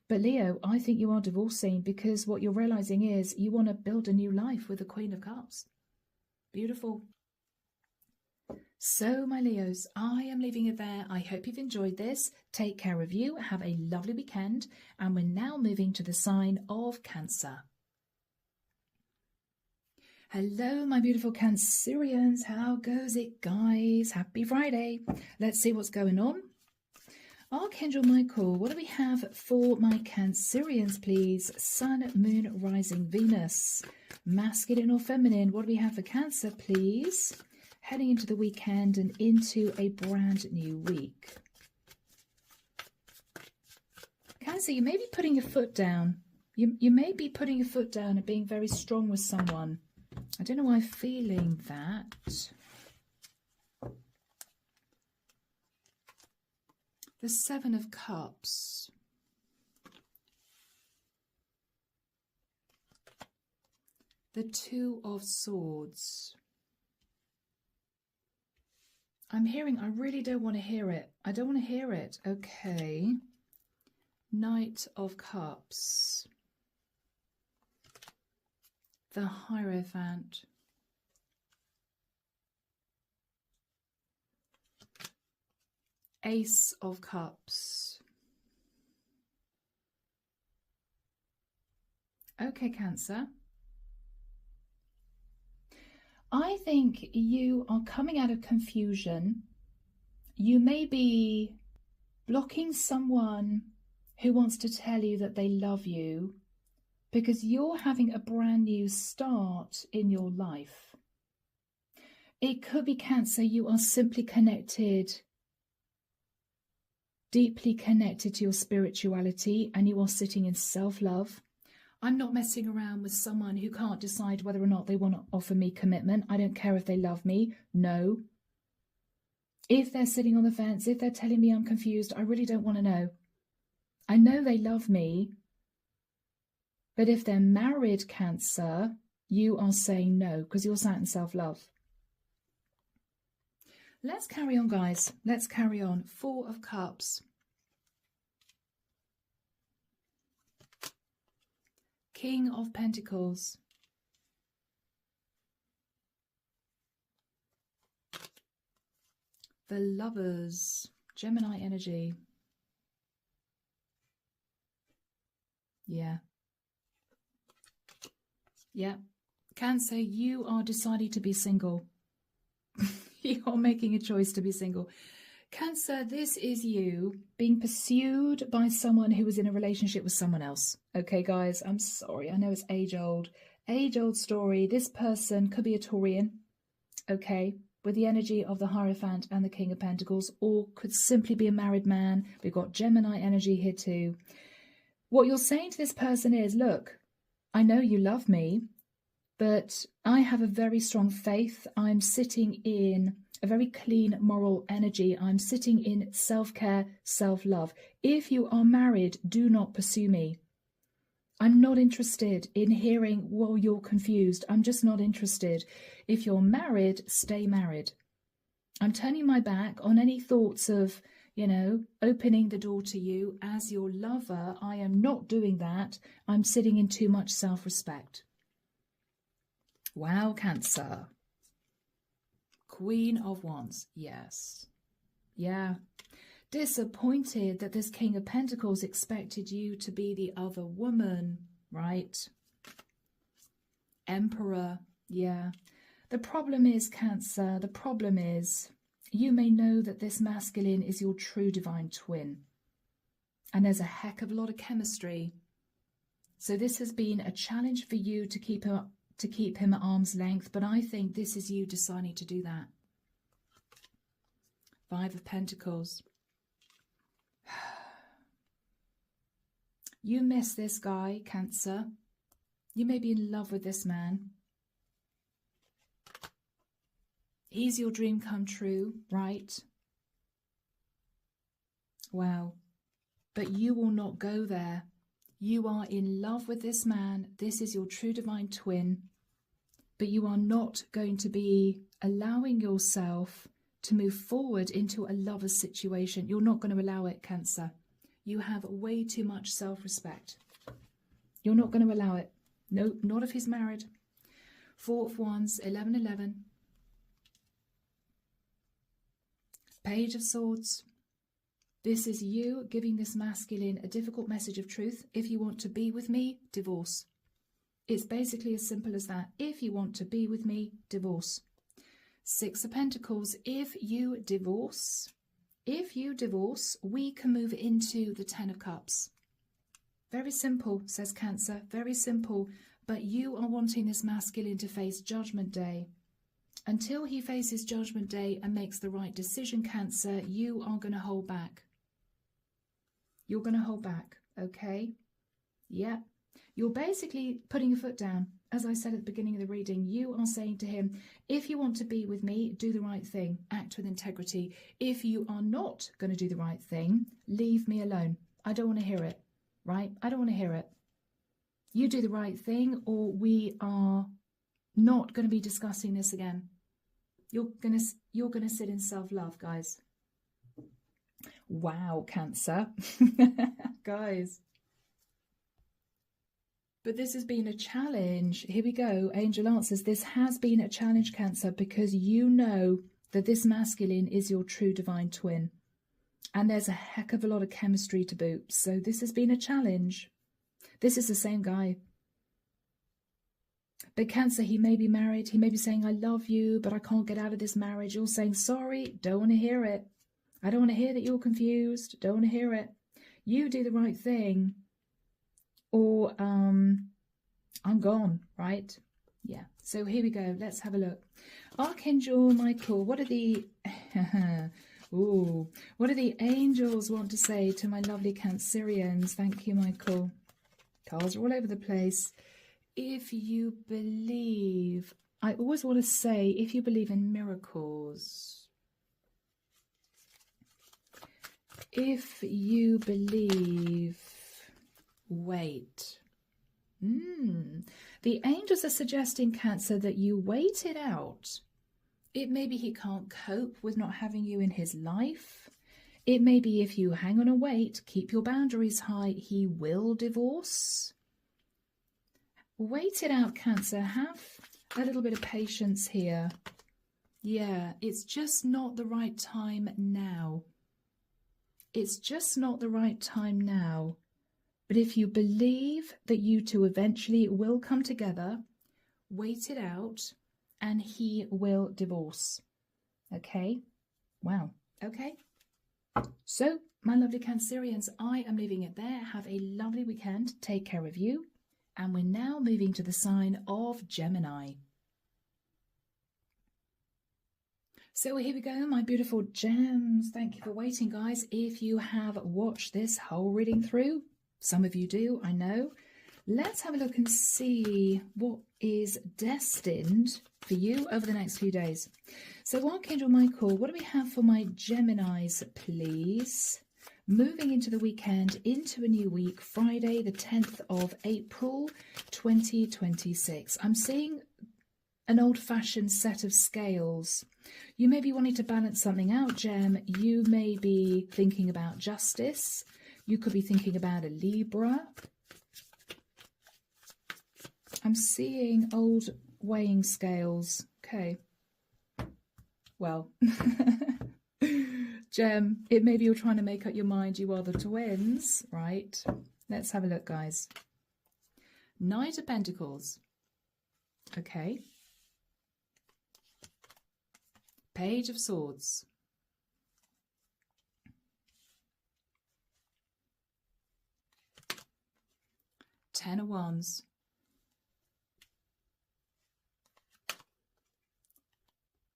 But Leo, I think you are divorcing because what you're realizing is you want to build a new life with the Queen of Cups. Beautiful. So, my Leos, I am leaving it there. I hope you've enjoyed this. Take care of you. Have a lovely weekend. And we're now moving to the sign of Cancer. Hello, my beautiful Cancerians. How goes it, guys? Happy Friday. Let's see what's going on. Archangel Michael, what do we have for my Cancerians, please? Sun, Moon, Rising, Venus. Masculine or feminine, what do we have for Cancer, please? Heading into the weekend and into a brand new week. Cancer, you may be putting your foot down. You may be putting your foot down and being very strong with someone. I don't know why I'm feeling that. The Seven of Cups. The Two of Swords. I'm hearing, I really don't want to hear it. I don't want to hear it. Okay. Knight of Cups. The Hierophant. Ace of Cups. Okay, Cancer. I think you are coming out of confusion. You may be blocking someone who wants to tell you that they love you because you're having a brand new start in your life. It could be, Cancer, you are simply connected, deeply connected to your spirituality, and you are sitting in self-love. I'm not messing around with someone who can't decide whether or not they want to offer me commitment. I don't care if they love me. No. If they're sitting on the fence, if they're telling me I'm confused, I really don't want to know. I know they love me. But if they're married, Cancer, you are saying no because you're sat in self-love. Let's carry on, guys. Let's carry on. Four of Cups. King of Pentacles. The Lovers. Gemini energy. Yeah. Yeah. Cancer, you are deciding to be single. You are making a choice to be single. Cancer, this is you being pursued by someone who was in a relationship with someone else. Okay, guys, I'm sorry. I know it's age-old story. This person could be a Taurian, okay, with the energy of the Hierophant and the King of Pentacles, or could simply be a married man. We've got Gemini energy here too. What you're saying to this person is, look, I know you love me, but I have a very strong faith. I'm sitting in a very clean moral energy. I'm sitting in self-care, self-love. If you are married, do not pursue me. I'm not interested in hearing, well, you're confused. I'm just not interested. If you're married, stay married. I'm turning my back on any thoughts of, you know, opening the door to you as your lover. I am not doing that. I'm sitting in too much self-respect. Wow, Cancer. Queen of Wands. Yes. Yeah. Disappointed that this King of Pentacles expected you to be the other woman, right? Emperor. Yeah. The problem is, Cancer, the problem is you may know that this masculine is your true divine twin. And there's a heck of a lot of chemistry. So this has been a challenge for you to keep him at arm's length, but I think this is you deciding to do that. Five of Pentacles. You miss this guy, Cancer. You may be in love with this man. He's your dream come true, right? Wow. But you will not go there. You are in love with this man. This is your true divine twin. But you are not going to be allowing yourself to move forward into a lover's situation. You're not going to allow it, Cancer. You have way too much self-respect. You're not going to allow it. No, not if he's married. 4 of Wands, 11-11. Page of Swords. This is you giving this masculine a difficult message of truth. If you want to be with me, divorce. It's basically as simple as that. If you want to be with me, divorce. 6 of Pentacles. If you divorce, we can move into the 10 of Cups. Very simple, says Cancer. Very simple. But you are wanting this masculine to face Judgment Day. Until he faces Judgment Day and makes the right decision, Cancer, you are going to hold back. You're going to hold back, okay? Yeah. You're basically putting your foot down. As I said at the beginning of the reading, you are saying to him, if you want to be with me, do the right thing. Act with integrity. If you are not going to do the right thing, leave me alone. I don't want to hear it, right? I don't want to hear it. You do the right thing, or we are not going to be discussing this again. You're going to sit in self-love, guys. Wow, Cancer. Guys. But this has been a challenge. Here we go. Angel answers. This has been a challenge, Cancer, because you know that this masculine is your true divine twin. And there's a heck of a lot of chemistry to boot. So this has been a challenge. This is the same guy. But Cancer, he may be married. He may be saying, I love you, but I can't get out of this marriage. You're saying, sorry, don't want to hear it. I don't want to hear that you're confused. Don't want to hear it. You do the right thing, or I'm gone, right? Yeah. So here we go. Let's have a look. Archangel Michael, what are the what do the angels want to say to my lovely Cancerians? Thank you, Michael. Cards are all over the place. If you believe, I always want to say, if you believe in miracles, if you believe, wait. The angels are suggesting, Cancer, that you wait it out. It may be he can't cope with not having you in his life. It may be if you hang on and wait, keep your boundaries high, he will divorce. Wait it out, Cancer. Have a little bit of patience here. Yeah, it's just not the right time now. It's just not the right time now. But if you believe that you two eventually will come together, wait it out, and he will divorce. Okay? Wow. Okay? So, my lovely Cancerians, I am leaving it there. Have a lovely weekend. Take care of you. And we're now moving to the sign of Gemini. So here we go, my beautiful gems. Thank you for waiting, guys. If you have watched this whole reading through, some of you do, I know. Let's have a look and see what is destined for you over the next few days. So Archangel Michael, what do we have for my Geminis, please? Moving into the weekend, into a new week, Friday, the 10th of April, 2026. I'm seeing an old-fashioned set of scales. You may be wanting to balance something out, Gem. You may be thinking about justice. You could be thinking about a Libra. I'm seeing old weighing scales. Okay. Well, Gem, it may be you're trying to make up your mind you are the twins, right? Let's have a look, guys. Knight of Pentacles. Okay. Page of Swords. Ten of Wands.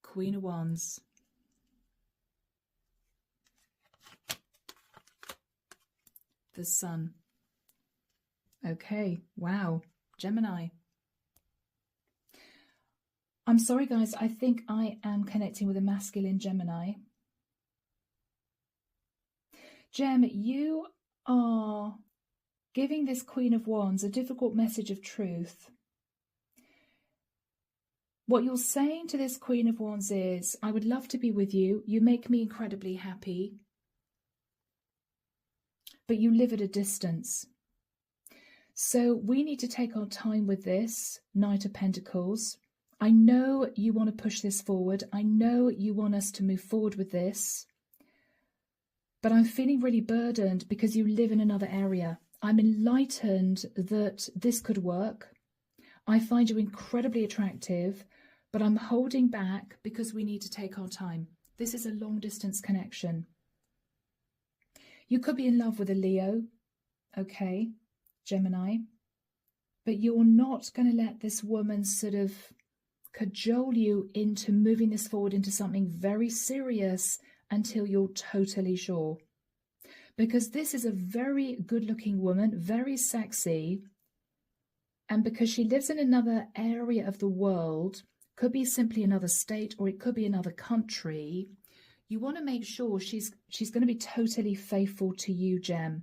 Queen of Wands. The Sun. Okay, wow. Gemini. I'm sorry, guys. I think I am connecting with a masculine Gemini. Gem, you are giving this Queen of Wands a difficult message of truth. What you're saying to this Queen of Wands is, I would love to be with you. You make me incredibly happy. But you live at a distance. So we need to take our time with this, Knight of Pentacles. I know you want to push this forward. I know you want us to move forward with this. But I'm feeling really burdened because you live in another area. I'm enlightened that this could work. I find you incredibly attractive, but I'm holding back because we need to take our time. This is a long distance connection. You could be in love with a Leo, okay, Gemini, but you're not going to let this woman sort of cajole you into moving this forward into something very serious until you're totally sure. Because this is a very good-looking woman, very sexy, and because she lives in another area of the world, could be simply another state or it could be another country, you want to make sure she's going to be totally faithful to you, Gem.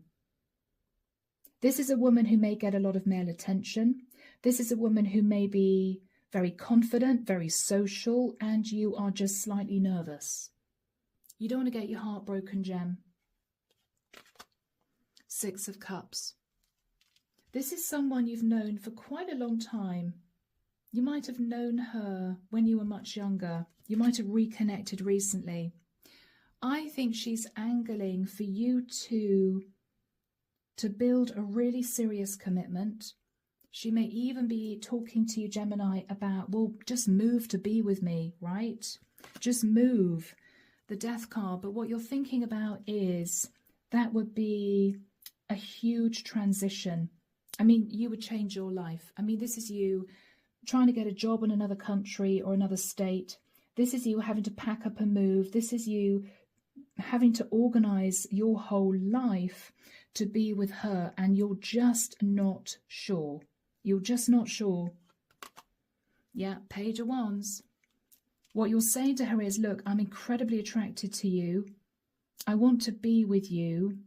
This is a woman who may get a lot of male attention. This is a woman who may be very confident, very social, and you are just slightly nervous. You don't want to get your heart broken, Gem. Six of Cups. This is someone you've known for quite a long time. You might have known her when you were much younger. You might have reconnected recently. I think she's angling for you to build a really serious commitment. She may even be talking to you, Gemini, about, well, just move to be with me, right? Just move. The Death card. But what you're thinking about is that would be a huge transition. I mean, you would change your life. I mean, this is you trying to get a job in another country or another state. This is you having to pack up and move. This is you having to organize your whole life to be with her, and you're just not sure. You're just not sure. Yeah, Page of Wands. What you're saying to her is, look, I'm incredibly attracted to you. I want to be with you.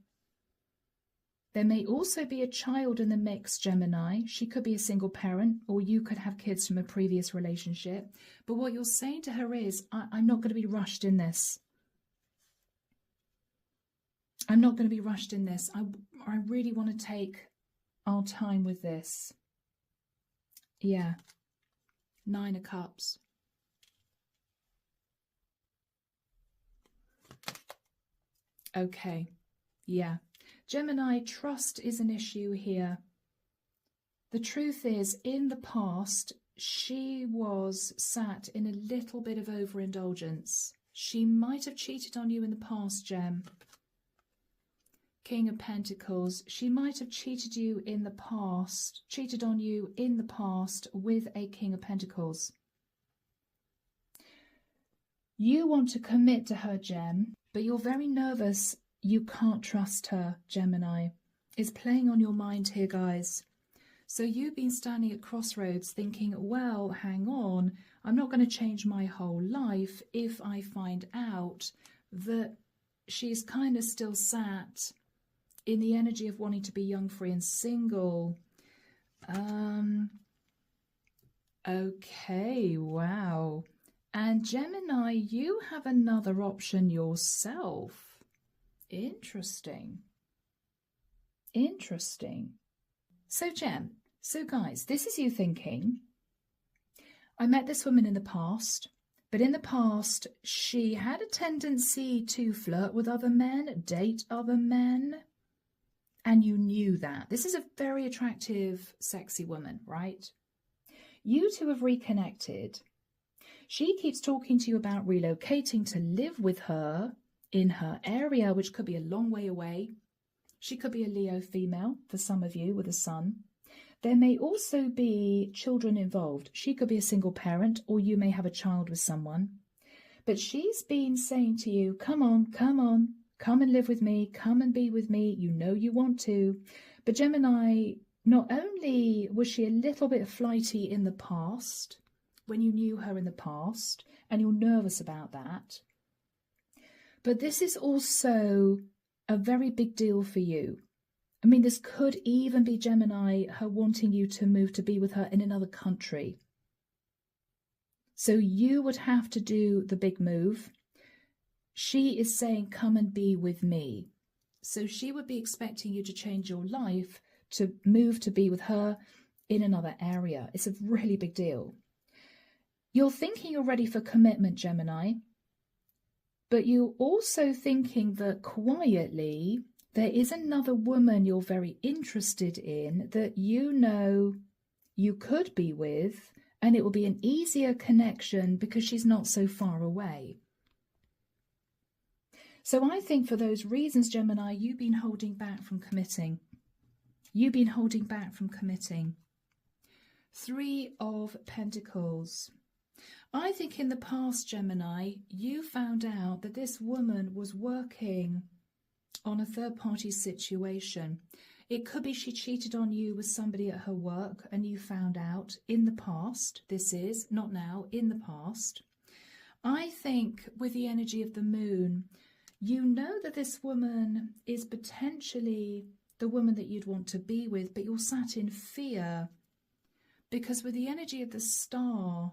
There may also be a child in the mix, Gemini. She could be a single parent, or you could have kids from a previous relationship. But what you're saying to her is, I'm not going to be rushed in this. I'm not going to be rushed in this. I really want to take our time with this. Yeah. Nine of Cups. Okay. Yeah. Gemini, trust is an issue here. The truth is, in the past, she was sat in a little bit of overindulgence. She might have cheated on you in the past, Gem. King of Pentacles. She might have cheated you in the past, cheated on you in the past with a King of Pentacles. You want to commit to her, Gem, but you're very nervous. You can't trust her, Gemini. It's playing on your mind here, guys. So you've been standing at crossroads thinking, well, hang on, I'm not going to change my whole life if I find out that she's kind of still sat in the energy of wanting to be young, free and single. Okay, wow. And Gemini, you have another option yourself. Interesting. Interesting. So Gem, so guys, this is you thinking, I met this woman in the past, but in the past she had a tendency to flirt with other men, date other men, and you knew that. This is a very attractive, sexy woman, right? You two have reconnected. She keeps talking to you about relocating to live with her in her area, which could be a long way away. She could be a Leo female for some of you with a son. There may also be children involved. She could be a single parent, or you may have a child with someone. But she's been saying to you, come on, come on, come and live with me, come and be with me. You know you want to. But Gemini, not only was she a little bit flighty in the past, when you knew her in the past, and you're nervous about that. But this is also a very big deal for you. I mean, this could even be, Gemini, her wanting you to move to be with her in another country. So you would have to do the big move. She is saying, come and be with me. So she would be expecting you to change your life, to move to be with her in another area. It's a really big deal. You're thinking you're ready for commitment, Gemini, but you're also thinking that quietly there is another woman you're very interested in that you know you could be with, and it will be an easier connection because she's not so far away. So I think for those reasons, Gemini, you've been holding back from committing. You've been holding back from committing. 3 of Pentacles. I think in the past, Gemini, you found out that this woman was working on a third-party situation. It could be she cheated on you with somebody at her work and you found out in the past. This is, not now, in the past. I think with the energy of the moon, you know that this woman is potentially the woman that you'd want to be with, but you're sat in fear because with the energy of the star,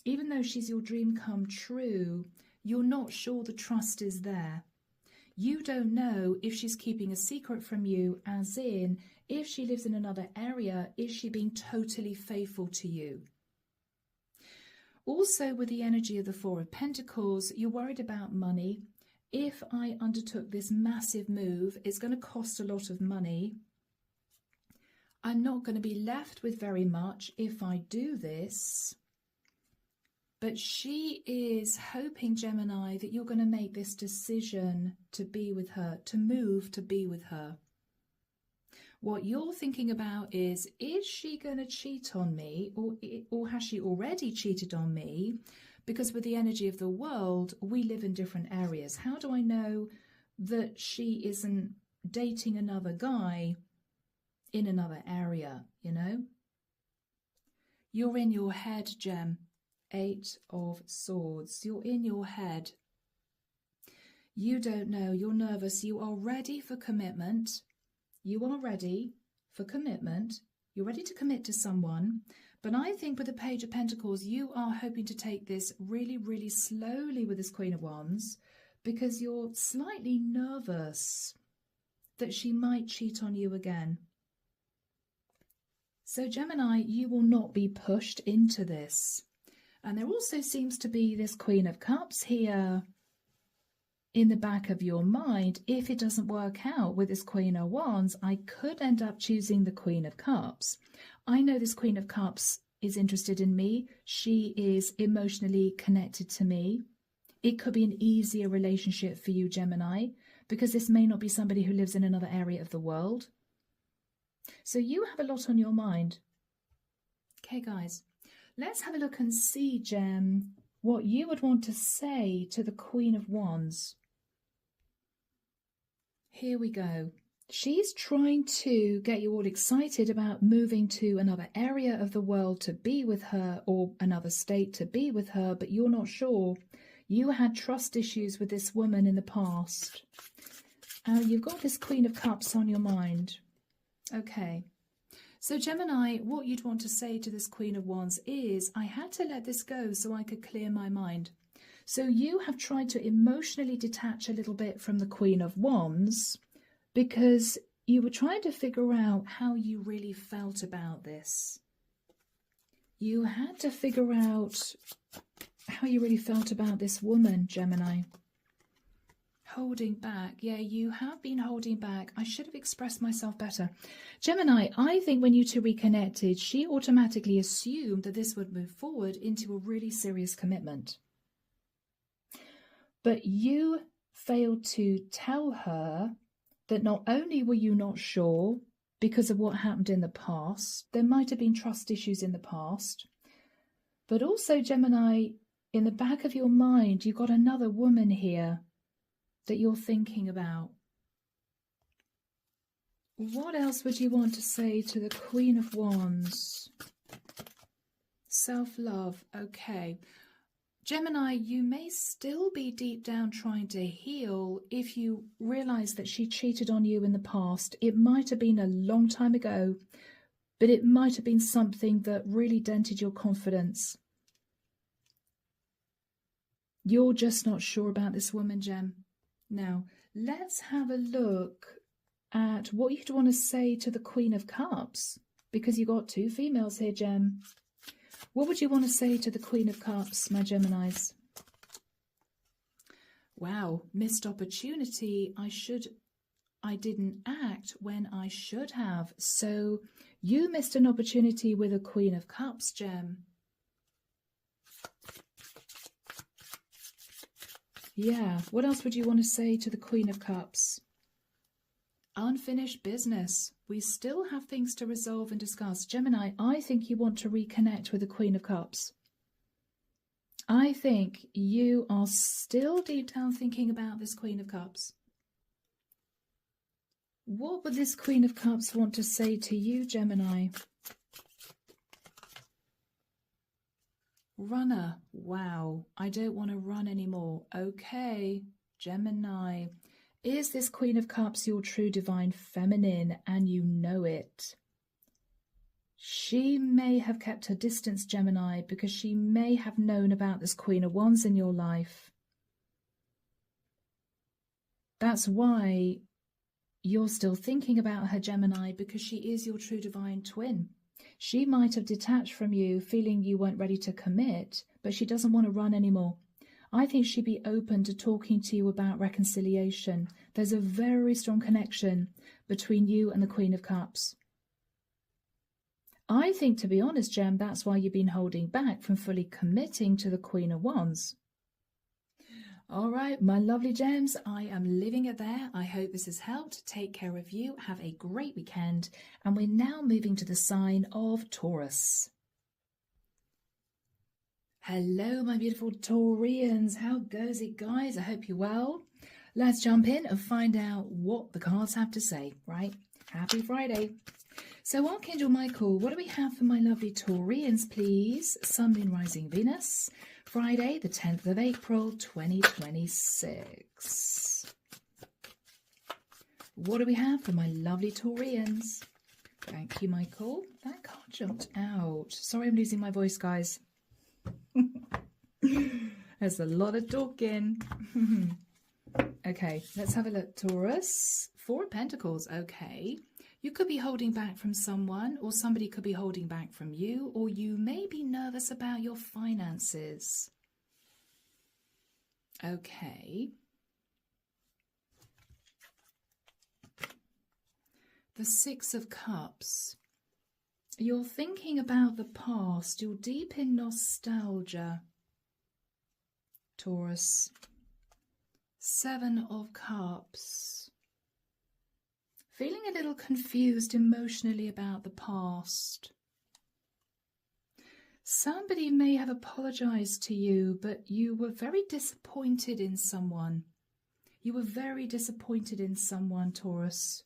even though she's your dream come true, you're not sure the trust is there. You don't know if she's keeping a secret from you, as in, if she lives in another area, is she being totally faithful to you? Also, with the energy of the 4 of Pentacles, you're worried about money. If I undertook this massive move, it's going to cost a lot of money. I'm not going to be left with very much if I do this. But she is hoping, Gemini, that you're going to make this decision to be with her, to move to be with her. What you're thinking about is she going to cheat on me, or has she already cheated on me? Because with the energy of the world, we live in different areas. How do I know that she isn't dating another guy in another area, you know? You're in your head, Gem. 8 of Swords. You're in your head. You don't know. You're nervous. You are ready for commitment. You are ready for commitment. You're ready to commit to someone. But I think with the Page of Pentacles, you are hoping to take this really, really slowly with this Queen of Wands because you're slightly nervous that she might cheat on you again. So Gemini, you will not be pushed into this. And there also seems to be this Queen of Cups here in the back of your mind. If it doesn't work out with this Queen of Wands, I could end up choosing the Queen of Cups. I know this Queen of Cups is interested in me. She is emotionally connected to me. It could be an easier relationship for you, Gemini, because this may not be somebody who lives in another area of the world. So you have a lot on your mind. Okay, guys, let's have a look and see, Gem, what you would want to say to the Queen of Wands. Here we go. She's trying to get you all excited about moving to another area of the world to be with her, or another state to be with her, but you're not sure. You had trust issues with this woman in the past. You've got this Queen of Cups on your mind. Okay. So Gemini, what you'd want to say to this Queen of Wands is, I had to let this go so I could clear my mind. So you have tried to emotionally detach a little bit from the Queen of Wands because you were trying to figure out how you really felt about this. You had to figure out how you really felt about this woman, Gemini. Holding back. Yeah, you have been holding back. I should have expressed myself better. Gemini, I think when you two reconnected, she automatically assumed that this would move forward into a really serious commitment. But you failed to tell her that not only were you not sure because of what happened in the past, there might have been trust issues in the past, but also, Gemini, in the back of your mind, you've got another woman here that you're thinking about. What else would you want to say to the Queen of Wands? Self-love. Okay. Gemini, you may still be deep down trying to heal if you realize that she cheated on you in the past. It might have been a long time ago, but it might have been something that really dented your confidence. You're just not sure about this woman, Gem. Now, let's have a look at what you'd want to say to the Queen of Cups, because you got two females here, Gem. What would you want to say to the Queen of Cups, my Geminis? Wow, missed opportunity. I didn't act when I should have. So you missed an opportunity with a Queen of Cups, Gem. Yeah, what else would you want to say to the Queen of Cups? Unfinished business. We still have things to resolve and discuss. Gemini, I think you want to reconnect with the Queen of Cups. I think you are still deep down thinking about this Queen of Cups. What would this Queen of Cups want to say to you, Gemini? Runner. Wow, I don't want to run anymore. Okay, Gemini. Is this Queen of Cups your true divine feminine and you know it? She may have kept her distance, Gemini, because she may have known about this Queen of Wands in your life. That's why you're still thinking about her, Gemini, because she is your true divine twin. She might have detached from you, feeling you weren't ready to commit, but she doesn't want to run anymore. I think she'd be open to talking to you about reconciliation. There's a very strong connection between you and the Queen of Cups. I think, to be honest, Gem, that's why you've been holding back from fully committing to the Queen of Wands. All right, my lovely gems, I am leaving it there. I hope this has helped. Take care of you. Have a great weekend. And we're now moving to the sign of Taurus. Hello, my beautiful Taurians. How goes it, guys? I hope you're well. Let's jump in and find out what the cards have to say, right? Happy Friday. So, Archangel Michael, what do we have for my lovely Taurians, please? Sun, Moon, Rising, Venus. Friday, the 10th of April, 2026. What do we have for my lovely Taurians? Thank you, Michael. That card jumped out. Sorry, I'm losing my voice, guys. There's a lot of talking. Okay, let's have a look. Taurus, Four of Pentacles. Okay. You could be holding back from someone, or somebody could be holding back from you, or you may be nervous about your finances. Okay. The Six of Cups. You're thinking about the past. You're deep in nostalgia. Taurus. Seven of Cups. Feeling a little confused emotionally about the past. Somebody may have apologized to you, but you were very disappointed in someone. You were very disappointed in someone, Taurus.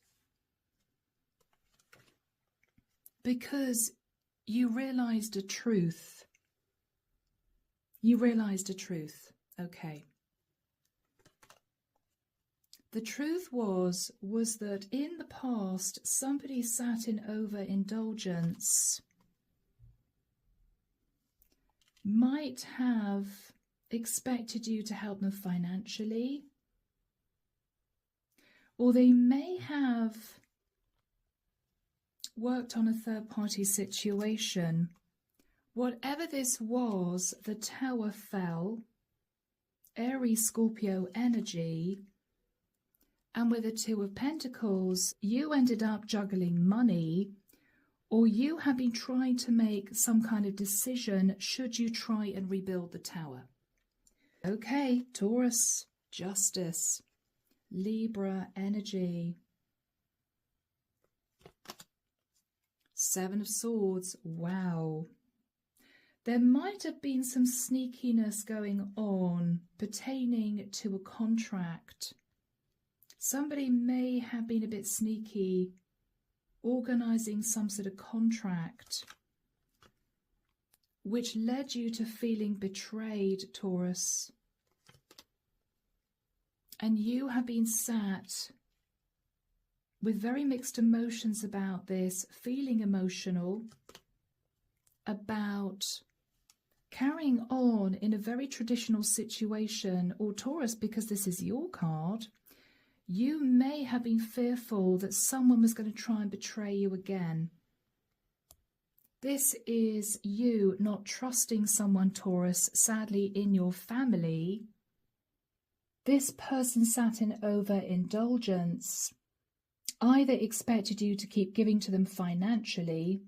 Because you realized a truth. You realized a truth. Okay. The truth was that in the past, somebody sat in overindulgence, might have expected you to help them financially, or they may have worked on a third-party situation. Whatever this was, the Tower fell, Aries Scorpio energy, and with the Two of Pentacles, you ended up juggling money, or you have been trying to make some kind of decision should you try and rebuild the Tower. Okay, Taurus, Justice, Libra energy, Seven of Swords. Wow. There might have been some sneakiness going on pertaining to a contract. Somebody may have been a bit sneaky, organising some sort of contract which led you to feeling betrayed, Taurus. And you have been sat with very mixed emotions about this, feeling emotional about carrying on in a very traditional situation. Or Taurus, because this is your card, you may have been fearful that someone was going to try and betray you again. This is you not trusting someone, Taurus, sadly, in your family. This person sat in overindulgence, either expected you to keep giving to them financially,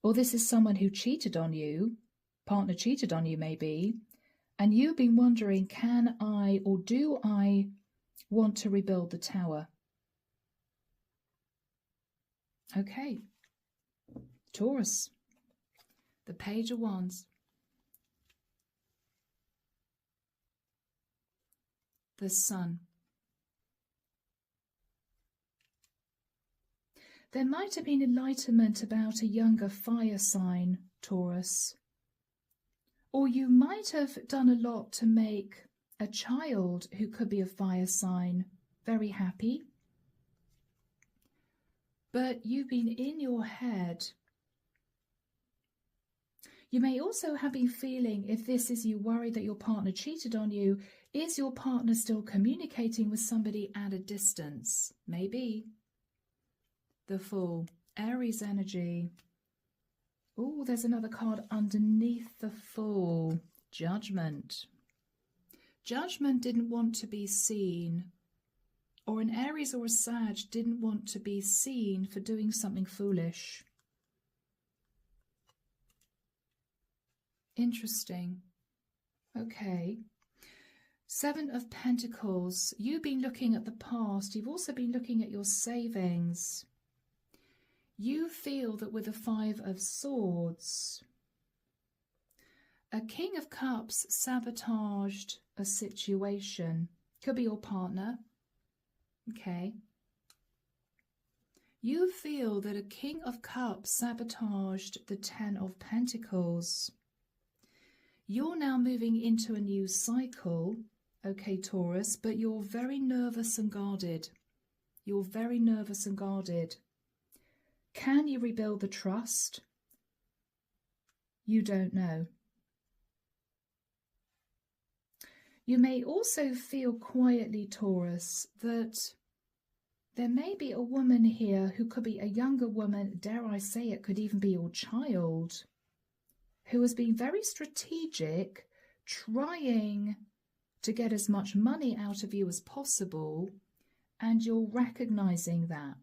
or this is someone who cheated on you, partner cheated on you maybe, and you've been wondering, can I or do I want to rebuild the tower? Okay, Taurus, the Page of Wands, the Sun. There might have been enlightenment about a younger fire sign, Taurus. Or you might have done a lot to make a child who could be a fire sign very happy. But you've been in your head. You may also have been feeling, if this is you worried that your partner cheated on you, is your partner still communicating with somebody at a distance? Maybe. The Fool, Aries energy. Oh, there's another card underneath the Fool, Judgment. Judgment didn't want to be seen, or an Aries or a Sag didn't want to be seen for doing something foolish. Interesting. Okay. Seven of Pentacles. You've been looking at the past. You've also been looking at your savings. You feel that with the Five of Swords, a King of Cups sabotaged a situation. Could be your partner. Okay. You feel that a King of Cups sabotaged the Ten of Pentacles. You're now moving into a new cycle, okay, Taurus, but you're very nervous and guarded. You're very nervous and guarded. Can you rebuild the trust? You don't know. You may also feel quietly, Taurus, that there may be a woman here who could be a younger woman, dare I say it, could even be your child, who has been very strategic, trying to get as much money out of you as possible, and you're recognizing that.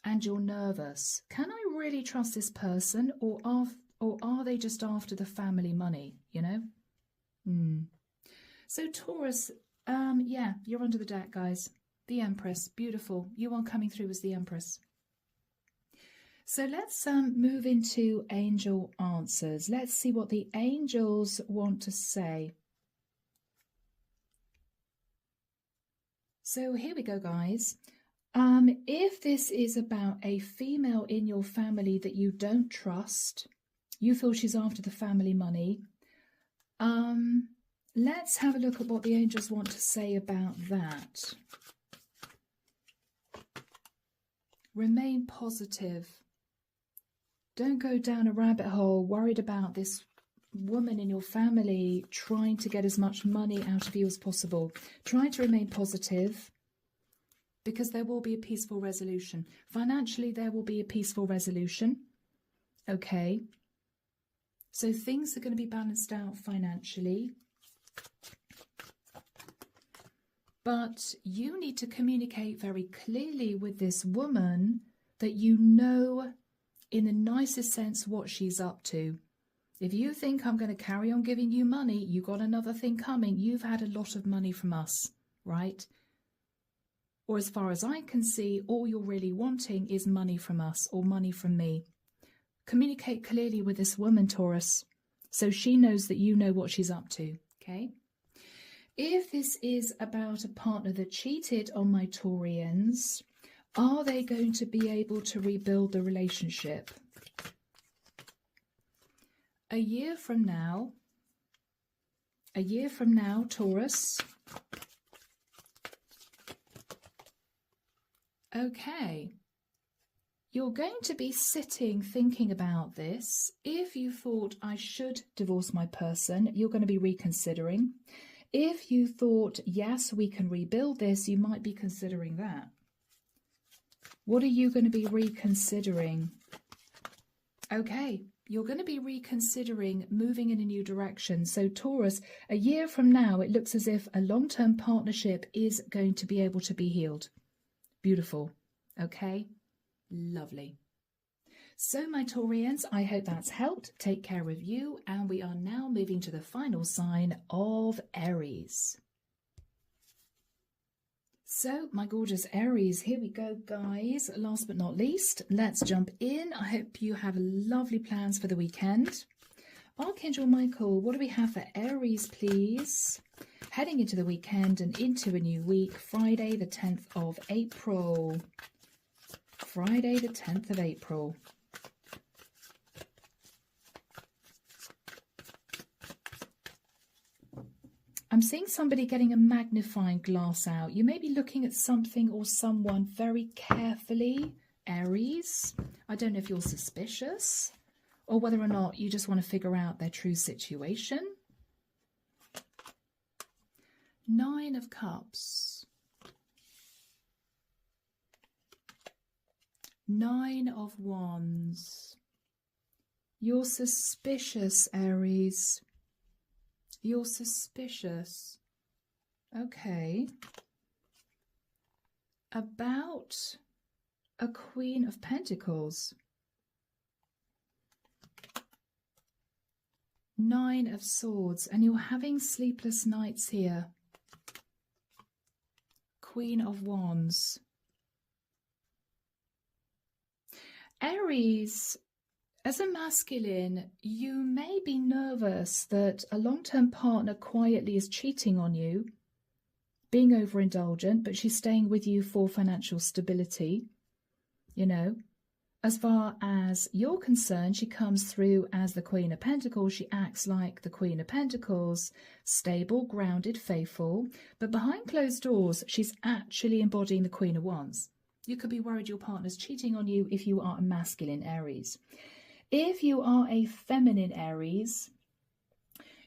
And you're nervous. Can I really trust this person, or are they just after the family money, you know? So Taurus, yeah, you're under the deck, guys. The Empress, beautiful. You are coming through as the Empress. So let's move into angel answers. Let's see what the angels want to say. So here we go, guys. If this is about a female in your family that you don't trust, you feel she's after the family money, let's have a look at what the angels want to say about that. Remain positive. Don't go down a rabbit hole worried about this woman in your family trying to get as much money out of you as possible. Try to remain positive, because there will be a peaceful resolution. Financially, there will be a peaceful resolution. Okay. So things are going to be balanced out financially. But you need to communicate very clearly with this woman that you know in the nicest sense what she's up to. If you think I'm going to carry on giving you money, you got another thing coming. You've had a lot of money from us, right? Or as far as I can see, all you're really wanting is money from us or money from me. Communicate clearly with this woman, Taurus, so she knows that you know what she's up to, okay? If this is about a partner that cheated on my Taurians, are they going to be able to rebuild the relationship? a year from now, Taurus. Okay. You're going to be sitting thinking about this. If you thought I should divorce my person, you're going to be reconsidering. If you thought, yes, we can rebuild this, you might be considering that. What are you going to be reconsidering? Okay, you're going to be reconsidering moving in a new direction. So Taurus, a year from now, it looks as if a long-term partnership is going to be able to be healed. Beautiful. Okay. Lovely. So my Taurians, I hope that's helped. Take care of you, and we are now moving to the final sign of Aries. So my gorgeous Aries, here we go, guys. Last but not least, let's jump in. I hope you have lovely plans for the weekend. Archangel Michael, what do we have for Aries, please? Heading into the weekend and into a new week, Friday the 10th of April. Friday the 10th of April. I'm seeing somebody getting a magnifying glass out. You may be looking at something or someone very carefully, Aries. I don't know if you're suspicious or whether or not you just want to figure out their true situation. 9 of Cups. 9 of Wands. You're suspicious, Aries. You're suspicious. Okay. About a Queen of Pentacles. 9 of Swords. And you're having sleepless nights here. Queen of Wands. Aries, as a masculine, you may be nervous that a long-term partner quietly is cheating on you, being overindulgent, but she's staying with you for financial stability. You know, as far as you're concerned, she comes through as the Queen of Pentacles. She acts like the Queen of Pentacles, stable, grounded, faithful, but behind closed doors, she's actually embodying the Queen of Wands. You could be worried your partner's cheating on you if you are a masculine Aries. If you are a feminine Aries,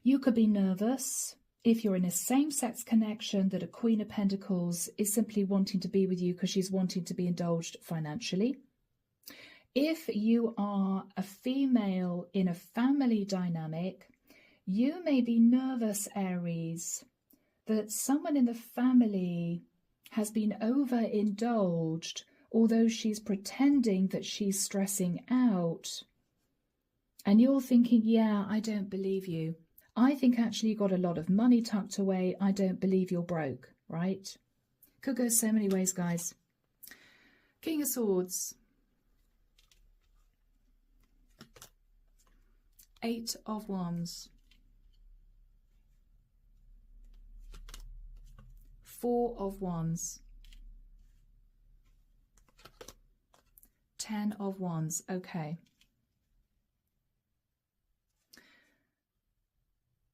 you could be nervous if you're in a same-sex connection that a Queen of Pentacles is simply wanting to be with you because she's wanting to be indulged financially. If you are a female in a family dynamic, you may be nervous, Aries, that someone in the family has been overindulged, although she's pretending that she's stressing out. And you're thinking, yeah, I don't believe you. I think actually you got a lot of money tucked away. I don't believe you're broke, right? Could go so many ways, guys. King of Swords. 8 of Wands. 4 of Wands. 10 of Wands. Okay.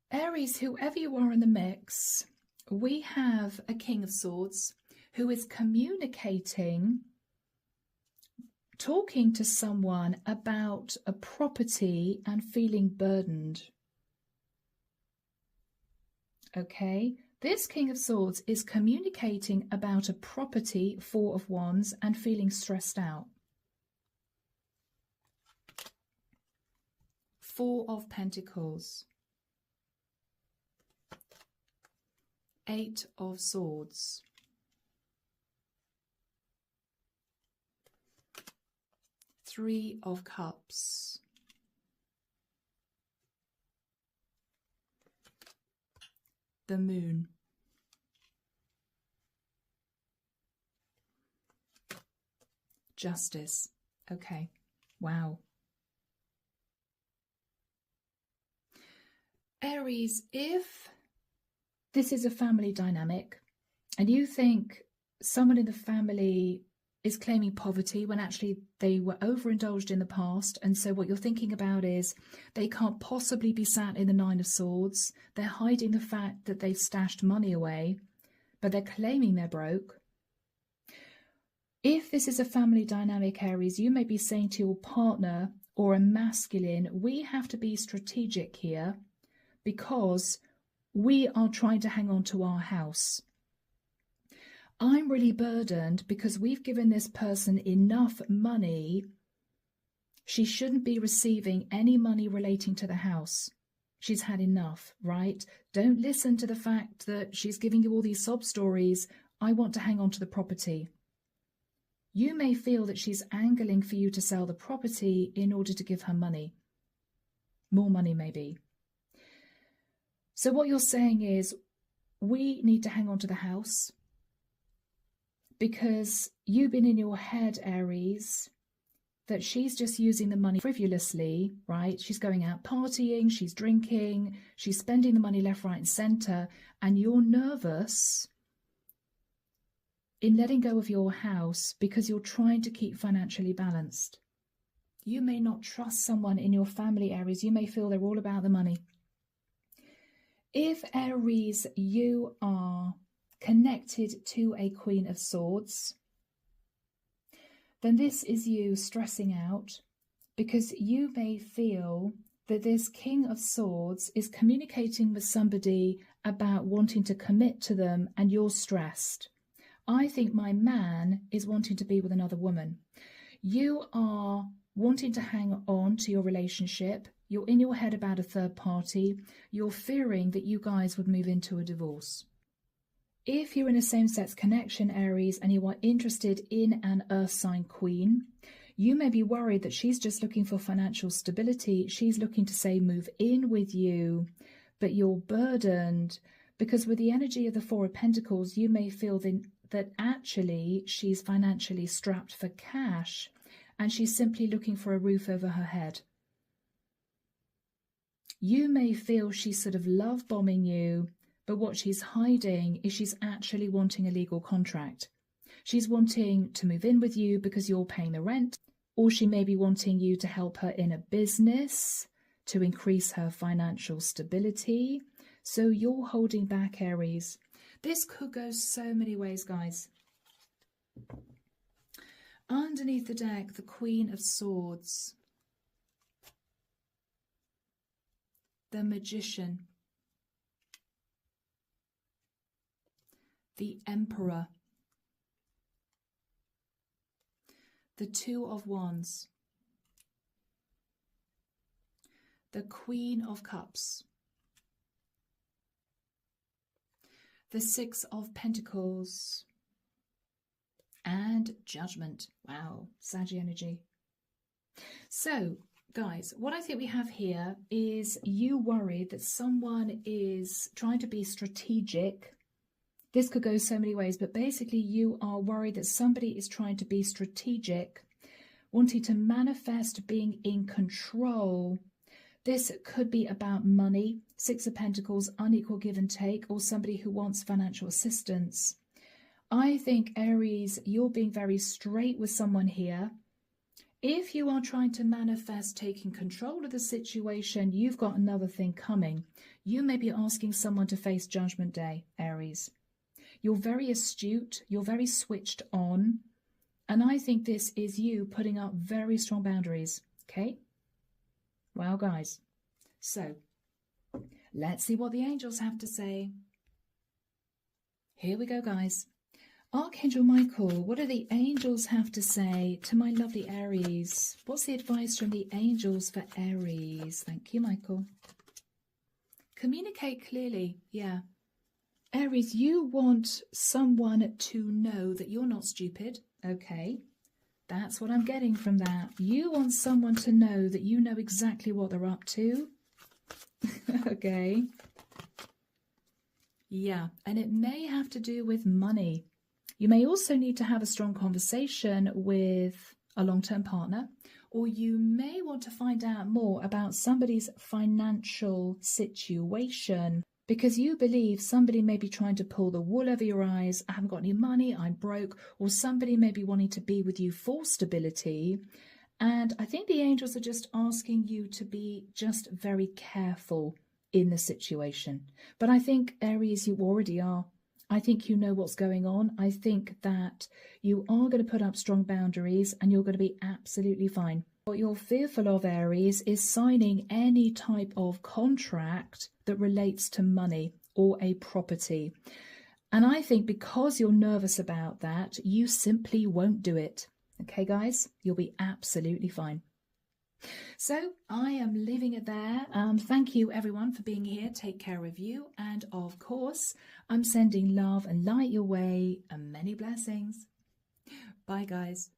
Aries, whoever you are in the mix, we have a King of Swords who is communicating, talking to someone about a property and feeling burdened. Okay. This King of Swords is communicating about a property, 4 of Wands, and feeling stressed out. 4 of Pentacles. 8 of Swords. 3 of Cups. The Moon. Justice. Okay. Wow. Aries, if this is a family dynamic and you think someone in the family is claiming poverty when actually they were overindulged in the past. And so what you're thinking about is they can't possibly be sat in the Nine of Swords. They're hiding the fact that they've stashed money away, but they're claiming they're broke. If this is a family dynamic, Aries, you may be saying to your partner or a masculine, we have to be strategic here because we are trying to hang on to our house. I'm really burdened because we've given this person enough money. She shouldn't be receiving any money relating to the house. She's had enough, right? Don't listen to the fact that she's giving you all these sob stories. I want to hang on to the property. You may feel that she's angling for you to sell the property in order to give her money. More money, maybe. So what you're saying is, we need to hang on to the house because you've been in your head, Aries, that she's just using the money frivolously, right? She's going out partying, she's drinking, she's spending the money left, right and centre, and you're nervous in letting go of your house because you're trying to keep financially balanced. You may not trust someone in your family, Aries. You may feel they're all about the money. If, Aries, you are connected to a Queen of Swords, then this is you stressing out because you may feel that this King of Swords is communicating with somebody about wanting to commit to them and you're stressed. I think my man is wanting to be with another woman. You are wanting to hang on to your relationship. You're in your head about a third party. You're fearing that you guys would move into a divorce. If you're in a same-sex connection, Aries, and you are interested in an earth sign queen, you may be worried that she's just looking for financial stability. She's looking to, say, move in with you, but you're burdened because with the energy of the Four of Pentacles, you may feel that actually she's financially strapped for cash and she's simply looking for a roof over her head. You may feel she's sort of love bombing you, but what she's hiding is she's actually wanting a legal contract. She's wanting to move in with you because you're paying the rent, or she may be wanting you to help her in a business to increase her financial stability. So you're holding back, Aries. This could go so many ways, guys. Underneath the deck, the Queen of Swords, the Magician, the Emperor, the Two of Wands, the Queen of Cups, the Six of Pentacles, and Judgment. Wow, Saggy energy. So, guys, what I think we have here is you worried that someone is trying to be strategic. This could go so many ways, but basically you are worried that somebody is trying to be strategic, wanting to manifest being in control. This could be about money, Six of Pentacles, unequal give and take, or somebody who wants financial assistance. I think, Aries, you're being very straight with someone here. If you are trying to manifest taking control of the situation, you've got another thing coming. You may be asking someone to face Judgment Day, Aries. You're very astute, you're very switched on, and I think this is you putting up very strong boundaries, okay? Wow, guys. So, let's see what the angels have to say. Here we go, guys. Archangel Michael, what do the angels have to say to my lovely Aries? What's the advice from the angels for Aries? Thank you, Michael. Communicate clearly, yeah. Aries, you want someone to know that you're not stupid. Okay, that's what I'm getting from that. You want someone to know that you know exactly what they're up to. Okay. Yeah, and it may have to do with money. You may also need to have a strong conversation with a long-term partner, or you may want to find out more about somebody's financial situation. because you believe somebody may be trying to pull the wool over your eyes. I haven't got any money, I'm broke, or somebody may be wanting to be with you for stability. And I think the angels are just asking you to be just very careful in the situation. But I think, Aries, you already are. I think you know what's going on. I think that you are going to put up strong boundaries and you're going to be absolutely fine. What you're fearful of, Aries, is signing any type of contract that relates to money or a property. And I think because you're nervous about that, you simply won't do it. Okay, guys, you'll be absolutely fine. So I am leaving it there. Thank you, everyone, for being here. Take care of you. And of course, I'm sending love and light your way and many blessings. Bye, guys.